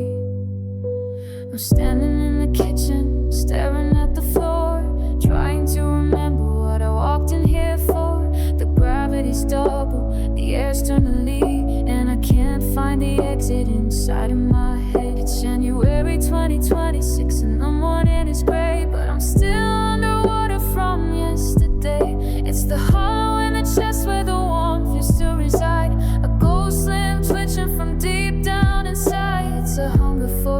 I'm standing in the kitchen, staring at the floor, trying to remember what I walked in here for. The gravity's double, the air's turned to leak, and I can't find the exit inside of my head. It's January 2026 and the morning is gray, but I'm still underwater from yesterday. It's the hollow in the chest where the warmth used to reside, a ghost limb twitching from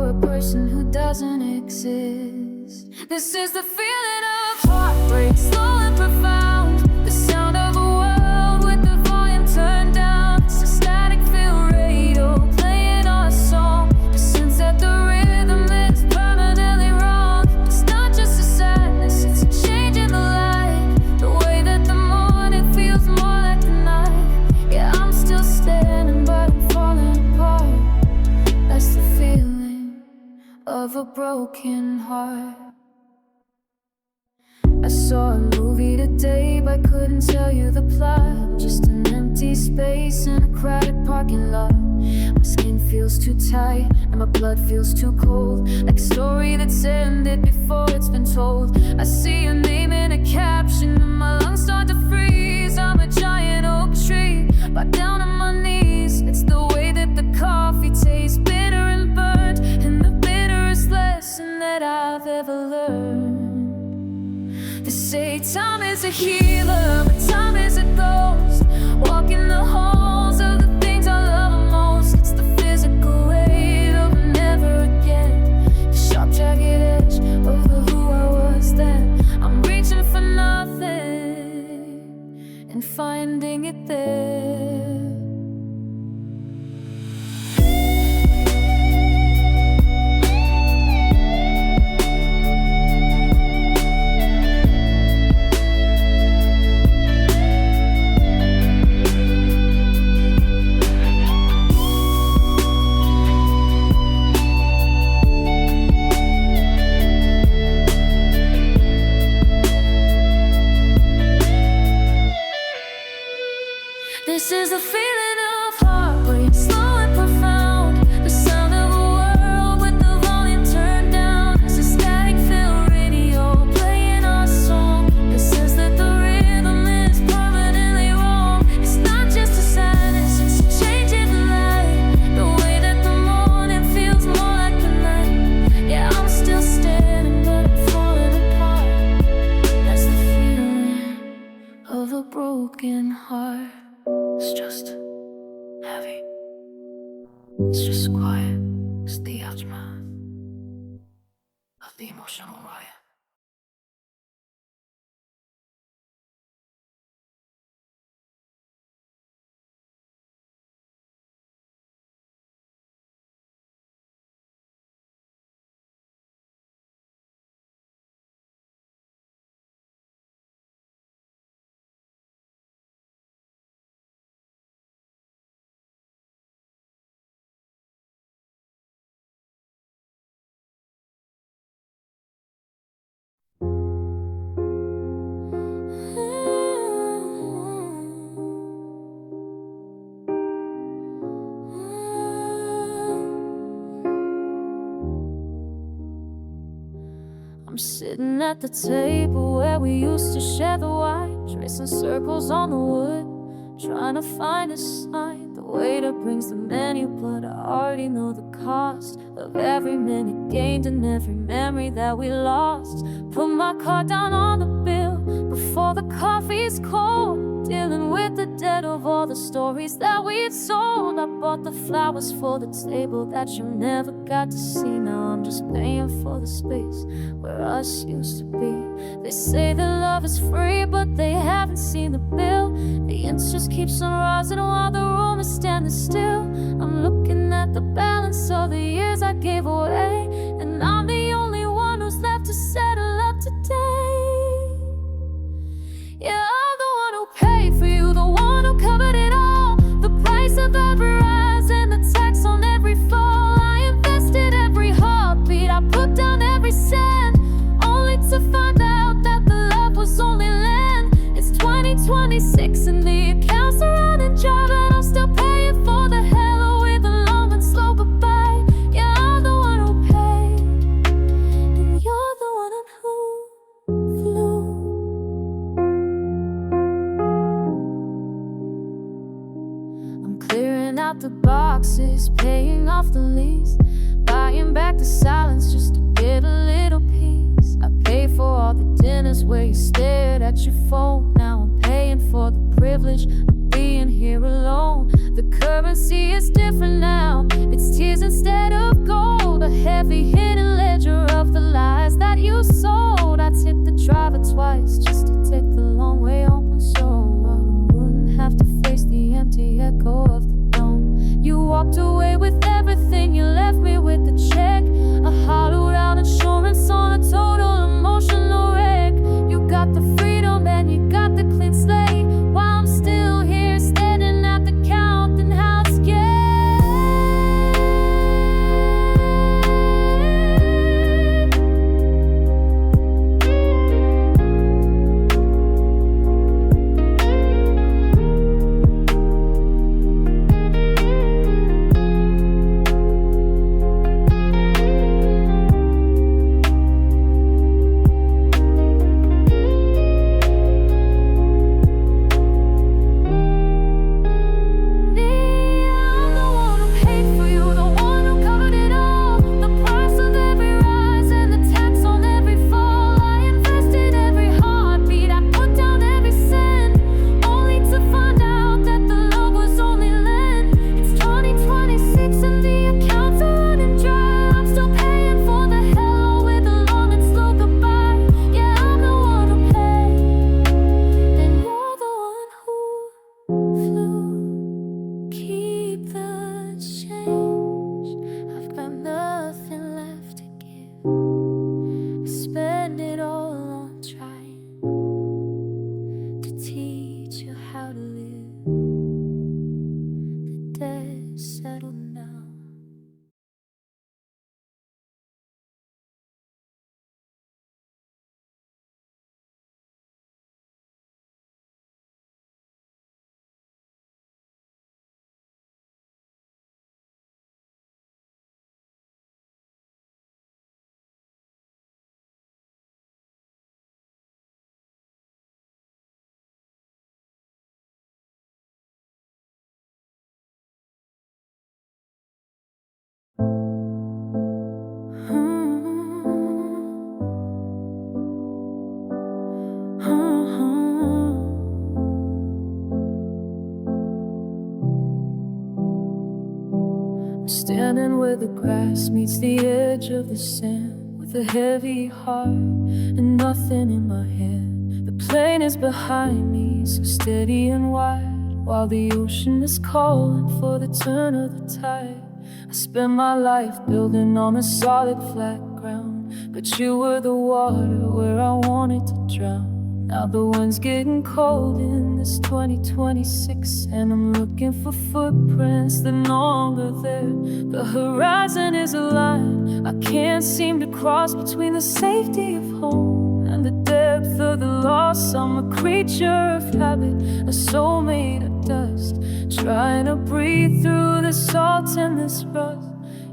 for a person who doesn't exist. This is the feeling of heartbreak, slow and profound. The sound of a world with the volume turned down. It's a static field radio playing our song. The sense that the rhythm is permanently wrong. It's not just a sadness, it's a change in the light. The way that the morning feels more like the night. Yeah, I'm still standing, but I'm falling apart. That's the feeling of a broken heart. I saw a movie today, but couldn't tell you the plot. Just an empty space in a crowded parking lot. My skin feels too tight and my blood feels too cold, like a story that's ended before it's been told. I see your name in a caption and my lungs start to freeze. I'm a giant oak tree, back down on my knees. It's the way that the coffee tastes bitter and burnt, and the bitterest lesson that I've ever learned. They say time is a healer, but time is a ghost, walking the halls of the things I love most. It's the physical weight of a never again, the sharp jagged edge of who I was then. I'm reaching for nothing and finding it there. This is the feeling of heartbreak, slow and profound. The sound of a world with the volume turned down. It's a static field radio playing our song. It says that the rhythm is permanently wrong. It's not just a sadness, it's a change in the light. The way that the morning feels more like the night. Yeah, I'm still standing, but I'm falling apart. That's the feeling of a broken heart. It's just heavy. It's just quiet. It's the aftermath of the emotional riot. I'm sitting at the table where we used to share the wine, tracing circles on the wood, trying to find a sign. The waiter brings the menu, but I already know the cost of every minute gained and every memory that we lost. Put my card down on the bill before the coffee's cold, dealing with the debt of all the stories that we've sold. I bought the flowers for the table that you never got to see. Now I'm just paying for the space where us used to be. They say that love is free, but they haven't seen the bill. The interest keeps on rising while the room is standing still. I'm looking at the balance of the years I gave away, and I'm the only one who's left to settle up today. Yeah, I'm the one who paid for you, the one who covered it all. The price of every rise and the tax on every fall. I invested every heartbeat, I put down every cent, only to find out that the love was only land. It's 2026 and the accounts are running dry, but I'm still paying for the hello with a long and slow goodbye. Yeah, I'm the one who paid, and you're the one on who flew. I'm clearing out the boxes, paying off the lease, buying back the silence just to get a little peace. I pay for all the dinners where you stared at your phone. Now I'm paying for the privilege of being here alone. The currency is different now, it's tears instead of gold. A heavy hidden ledger of the lies that you sold. I tipped the driver twice just to take the long way home, so I wouldn't have to face the empty echo of the dome. You walked away with everything, you left me with the check, a hollowed out insurance on a total emotional wreck. You got the freedom and you got the clean slate, while I'm still here standing at the counting house gate. Settle now. Standing where the grass meets the edge of the sand, with a heavy heart and nothing in my hand. The plane is behind me, so steady and wide, while the ocean is calling for the turn of the tide. I spent my life building on a solid flat ground, but you were the water where I wanted to drown. Now the wind's getting cold in this 2026, and I'm looking for footprints that no longer there. The horizon is a line I can't seem to cross, between the safety of home and the depth of the loss. I'm a creature of habit, a soul made of dust, trying to breathe through the salt and this rust.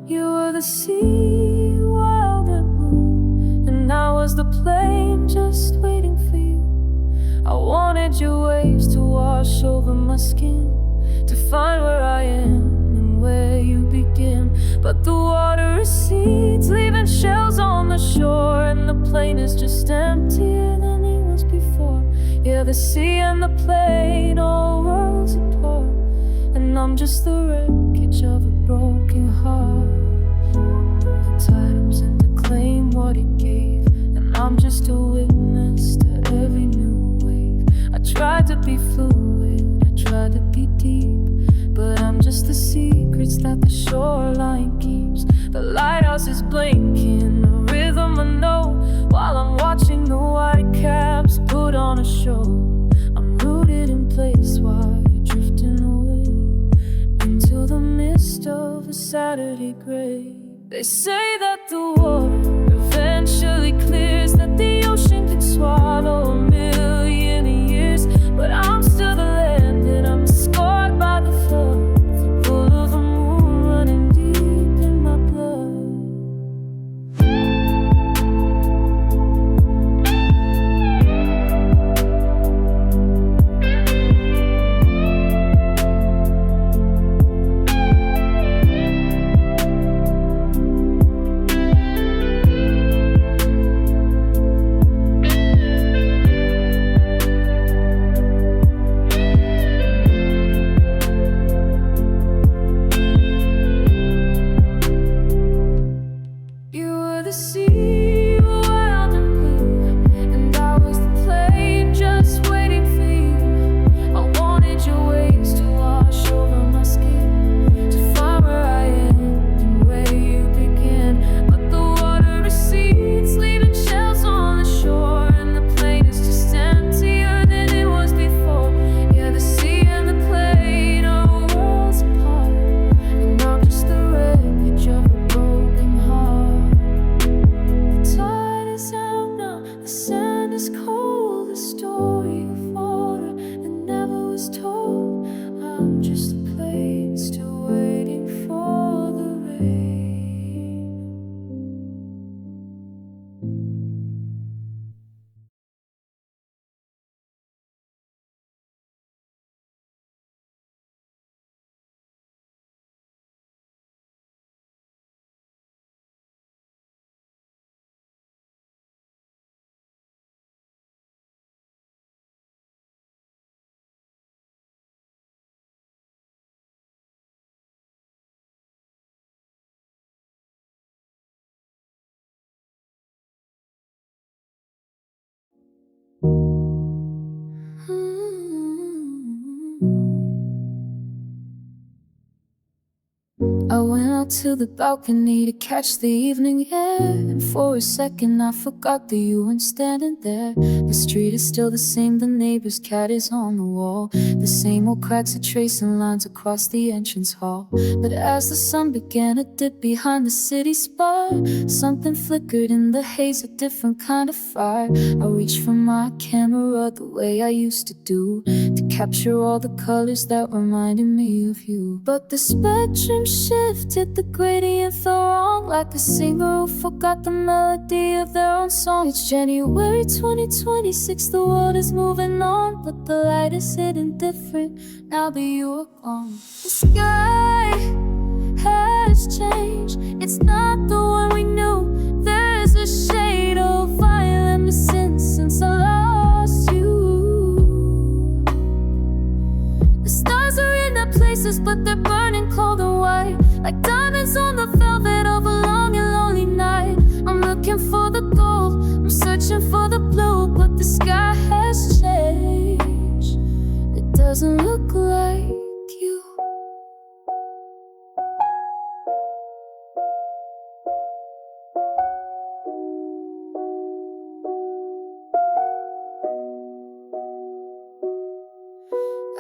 You were the sea, wild and blue, and I was the plane just waiting for you. I wanted your waves to wash over my skin, to find where I am and where you begin. But the water recedes, leaving shells on the shore, and the plane is just emptier than it was before. Yeah, the sea and the plane, all worlds apart, and I'm just the wreckage of a broken heart. The tide was in to claim what it gave, and I'm just a witness to every new wave. I tried to be fluid, I tried to be deep, but I'm just the secrets that the shoreline keeps. The lighthouse is blinking, a rhythm I know, while I'm watching the white caps put on a show. I'm rooted in place while you're drifting away into the mist of a Saturday gray. They say that the water eventually clears, that the ocean can swallow 1,000,000 years, but I'm still the land and I'm scored by the flood, full of the moon running deep in my blood. the sea were wild and blue, and I was the plane just waiting for you. I wanted your waves to wash over my skin, to find where I end and where you begin. But the water recedes, leaving shells on the shore, and the plane is just emptier than it was before. Yeah, the sea and the plane are worlds apart, and I'm just the wreckage of a broken heart. The tide is out now, the sand is cold, the story of water that never was told. I'm just a plane still waiting for the rain. I went out to the balcony to catch the evening air, and for a second I forgot that you weren't standing there. The street is still the same, the neighbor's cat is on the wall, the same old cracks are tracing lines across the entrance hall. But as the sun began to dip behind the city spire, something flickered in the haze, a different kind of fire. I reached for my camera the way I used to do, to capture all the colors that reminded me of you. But the spectrum shifted, the gradient fell wrong, like a singer who forgot the melody of their own song. It's January 2026, the world is moving on, but the light is hitting different now that you are gone. The sky has changed, it's not the one we knew. There's a shade of violet since I lost you. The stars are in their places, but they're burning cold and white, like diamonds on the velvet of a long and lonely night. I'm looking for the gold, I'm searching for the blue, but the sky has changed. It doesn't look like you.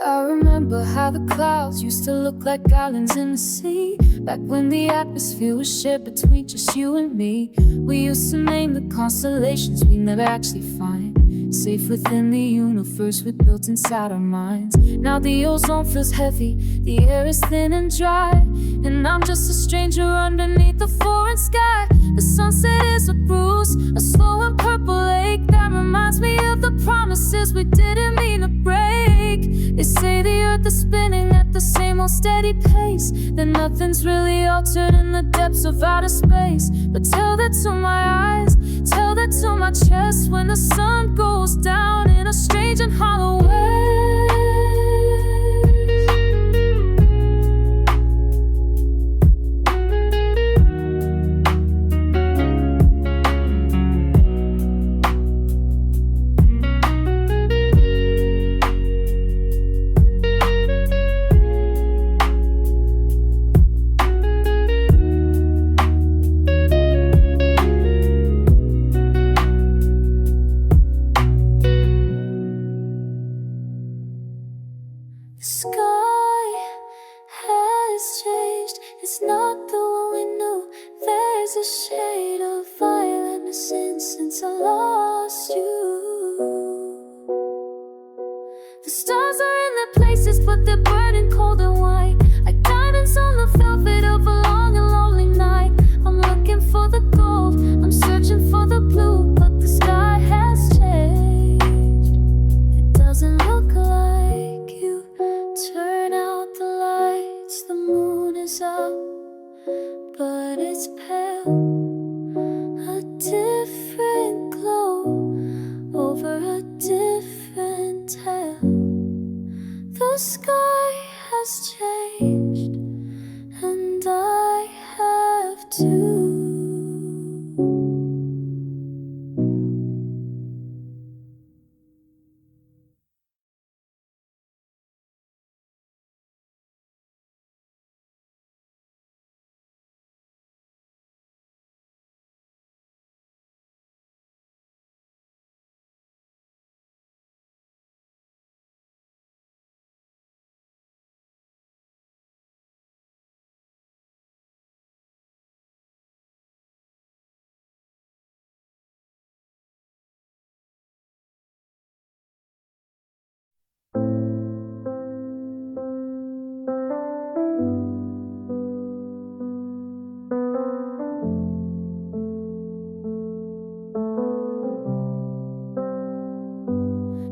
I remember how the clouds used to look like islands in the sea, back when the atmosphere was shared between just you and me. We used to name the constellations we never actually find, safe within the universe we built inside our minds. Now the ozone feels heavy, the air is thin and dry, and I'm just a stranger underneath the foreign sky. The sunset is a bruise, a slow and purple lake that reminds me of the promises we didn't mean to break. They say the earth is spinning at the same old steady pace, that nothing's really altered in the depths of outer space. But tell that to my eyes, tell that to my chest, when the sun goes down in a strange and hollow way. The sky has changed, it's not the one we knew. There's a shade of violet since I lost you. The stars are in their places, but they're burning cold and white, like diamonds on the velvet of a long and lonely night. I'm looking for the gold, I'm searching for the blue, but the sky has changed. It doesn't look like you. Turn out the lights, the moon is out, but it's pale, a different glow over a different tale. The sky has changed.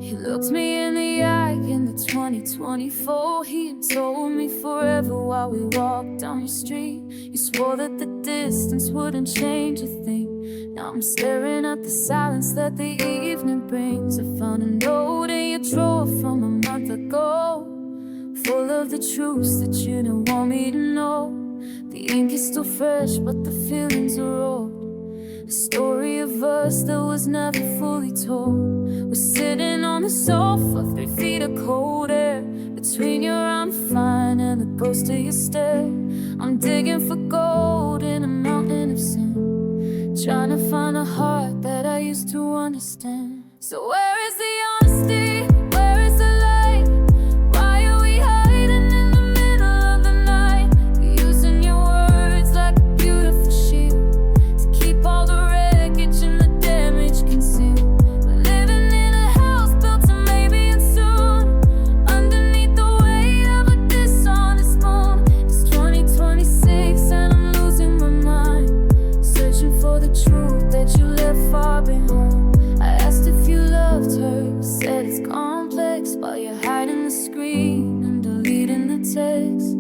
He looked me in the eye in the 2024. He had told me forever while we walked down the street. You swore that the distance wouldn't change a thing. Now I'm staring at the silence that the evening brings. I found a note in your drawer from a month ago, full of the truths that you didn't want me to know. The ink is still fresh, but the feelings are old. A story of us that was never fully told. We're sitting on the sofa, 3 feet of cold air, between your I'm fine and the ghost of your stare. I'm digging for gold in a mountain of sin, trying to find a heart that I used to understand. So where is the honesty? Where is the light? Why are we hiding in the middle of the night? Using your words like a beautiful shield to keep all the wreckage and the damage concealed. We're living in a house built to maybe and soon, underneath the weight of a dishonest moon. It's 2026 and I'm losing my mind, searching for the truth that you left far behind. I asked if you loved her, you said it's complex, while you're hiding the screen and deleting the text.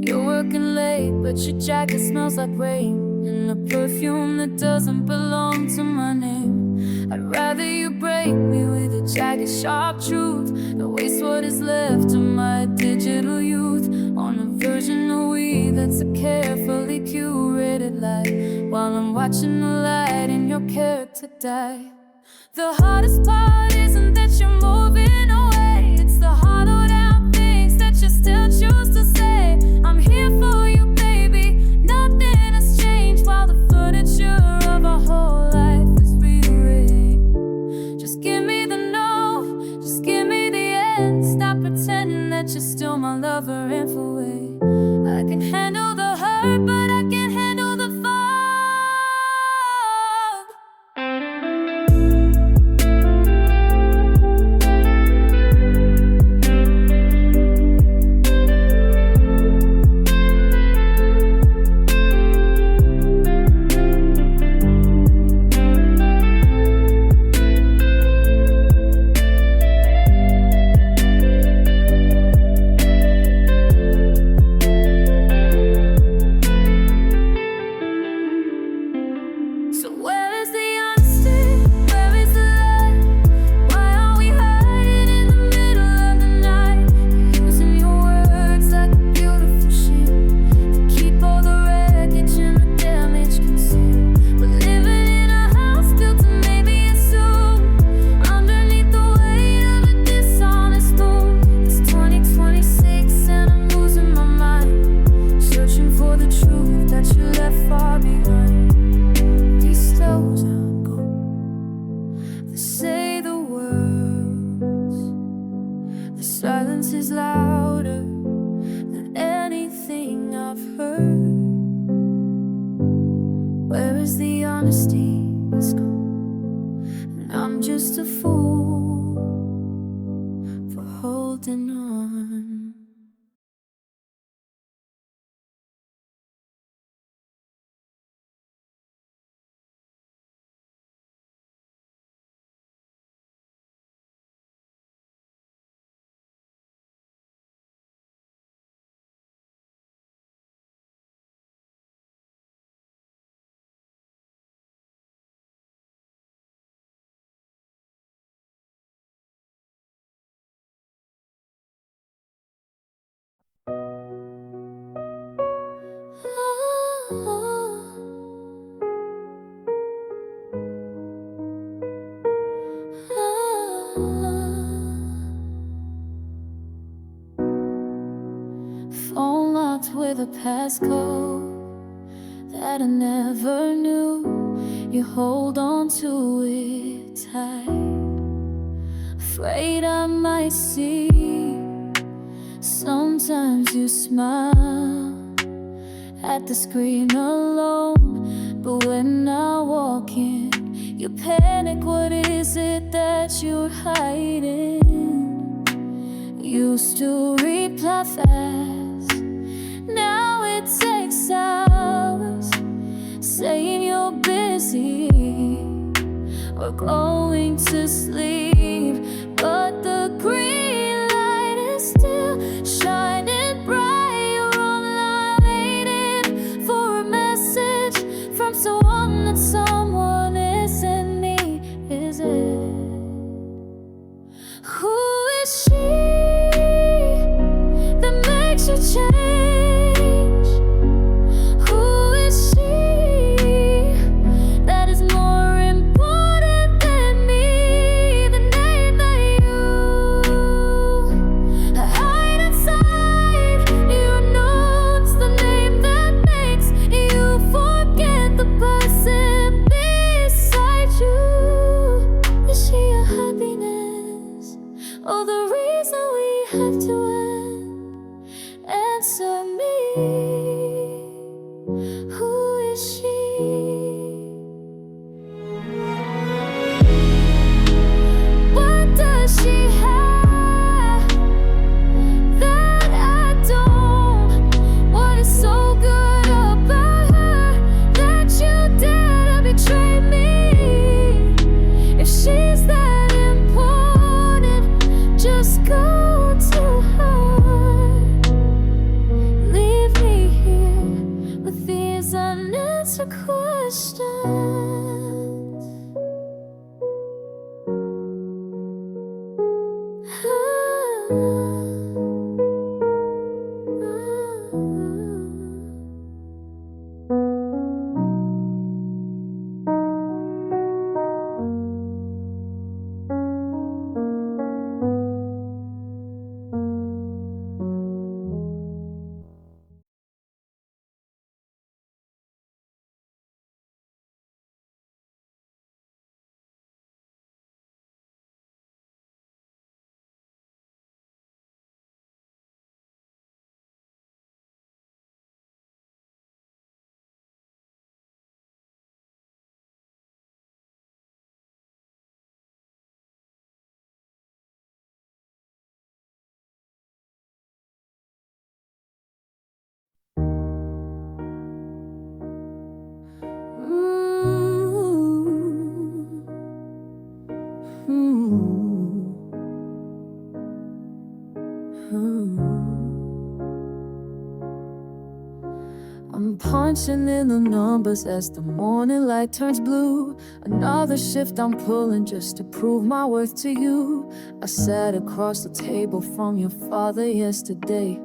You're working late, but your jacket smells like rain and a perfume that doesn't belong to my name. I'd rather you break me with a jagged, sharp truth than waste what is left of my digital youth on a version of we that's a carefully curated lie, while I'm watching the light in your character die. The hardest part isn't that you're moving away, it's the hollowed out things that you still choose to say. I'm here for you, baby, nothing has changed, while the furniture of our whole life is rearranged. Just give me the no, just give me the end. Stop pretending that you're still my lover and for way. I can handle the hurt, but I can't handle the fog. So where is the honesty? Where is the light? Why are we hiding in the middle of the night? Using your words like a beautiful shield to keep all the wreckage and the damage concealed. We're living in a house built to maybe assume, underneath the weight of a dishonest moon. It's 2026 and I'm losing my mind, searching for the truth that you left far behind. These those are gold, they say the words. The silence is louder than anything I've heard. Where is the honesty? It's gone, and I'm just a fool for holding on. Phone locked with a passcode that I never knew. You hold on to it tight, afraid I might see. Sometimes you smile at the screen alone, but when I walk in, you panic. What is it that you're hiding? Used to reply fast, now it takes hours, saying you're busy or going to sleep, but punching in the numbers as the morning light turns blue. Another shift I'm pulling just to prove my worth to you. I sat across the table from your father yesterday,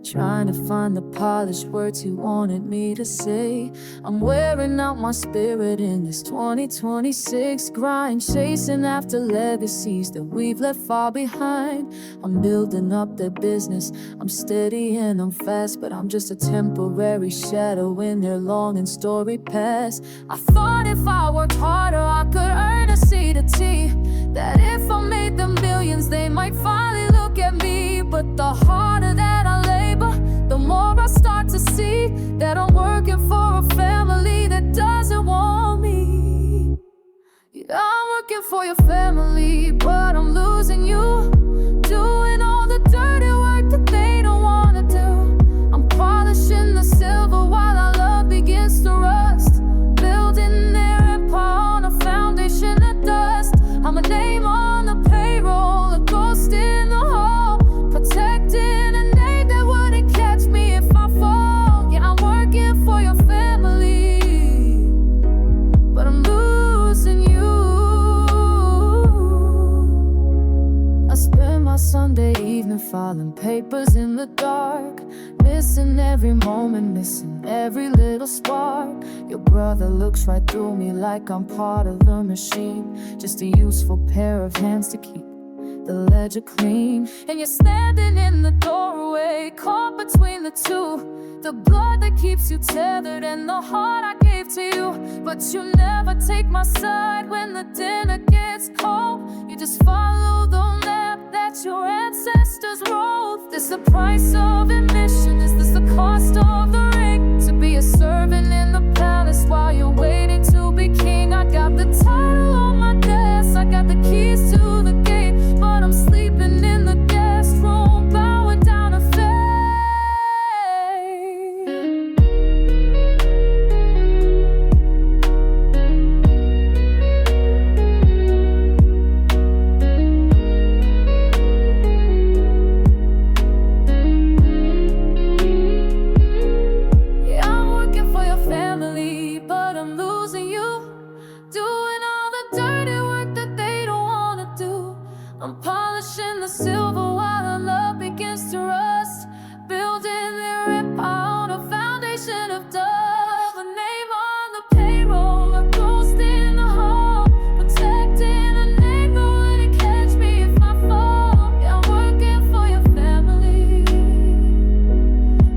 trying to find the polished words he wanted me to say. I'm wearing out my spirit in this 2026 grind, chasing after legacies that we've left far behind. I'm building up their business, I'm steady and I'm fast, but I'm just a temporary shadow in their long and storied past. I thought if I worked harder I could earn a seat at tea, that if I made them millions they might finally look at me. But the harder that I labor, the more I start to see that I'm working for a family that doesn't want me. Yeah, I'm working for your family, but I'm losing you, doing all the dirty work that they don't wanna do. I'm polishing the silver while our love begins to rust, building their empire on a foundation of dust. I'm a name on the payroll, a ghost in the hall, protecting a name that wouldn't catch me if I fall. Yeah, I'm working for your family, but I'm losing you. I spend my Sunday evening filing papers in the dark, missing every moment, missing every little spark. Your brother looks right through me like I'm part of the machine, just a useful pair of hands to keep the ledger clean. And you're standing in the doorway, caught between the two, the blood that keeps you tethered and the heart I gave to you. But you never take my side when the dinner gets cold. You just follow the map that your ancestors wrote. This the price of admission? Is this the cost of the ring? To be a servant in the palace while you're waiting to be king. I got the title on my desk, I got the keys to the gate, but I'm sleeping in the guest room, bowing down to fate. Yeah, I'm working for your family, but I'm losing you, doing all the dirty work that they don't wanna do. I'm polishing the silver while our love begins to rust, building their empire on a foundation of dust. A name on the payroll, a ghost in the hall, protecting a name that wouldn't catch me if I fall. Yeah, I'm working for your family,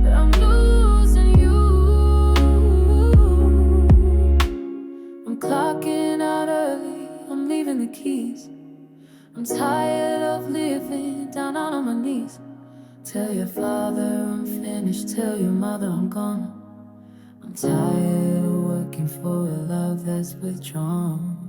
but I'm losing you. I'm clocking out early, I'm leaving the keys. I'm tired of living down on my knees. Tell your father I'm finished, tell your mother I'm gone. I'm tired of working for a love that's withdrawn.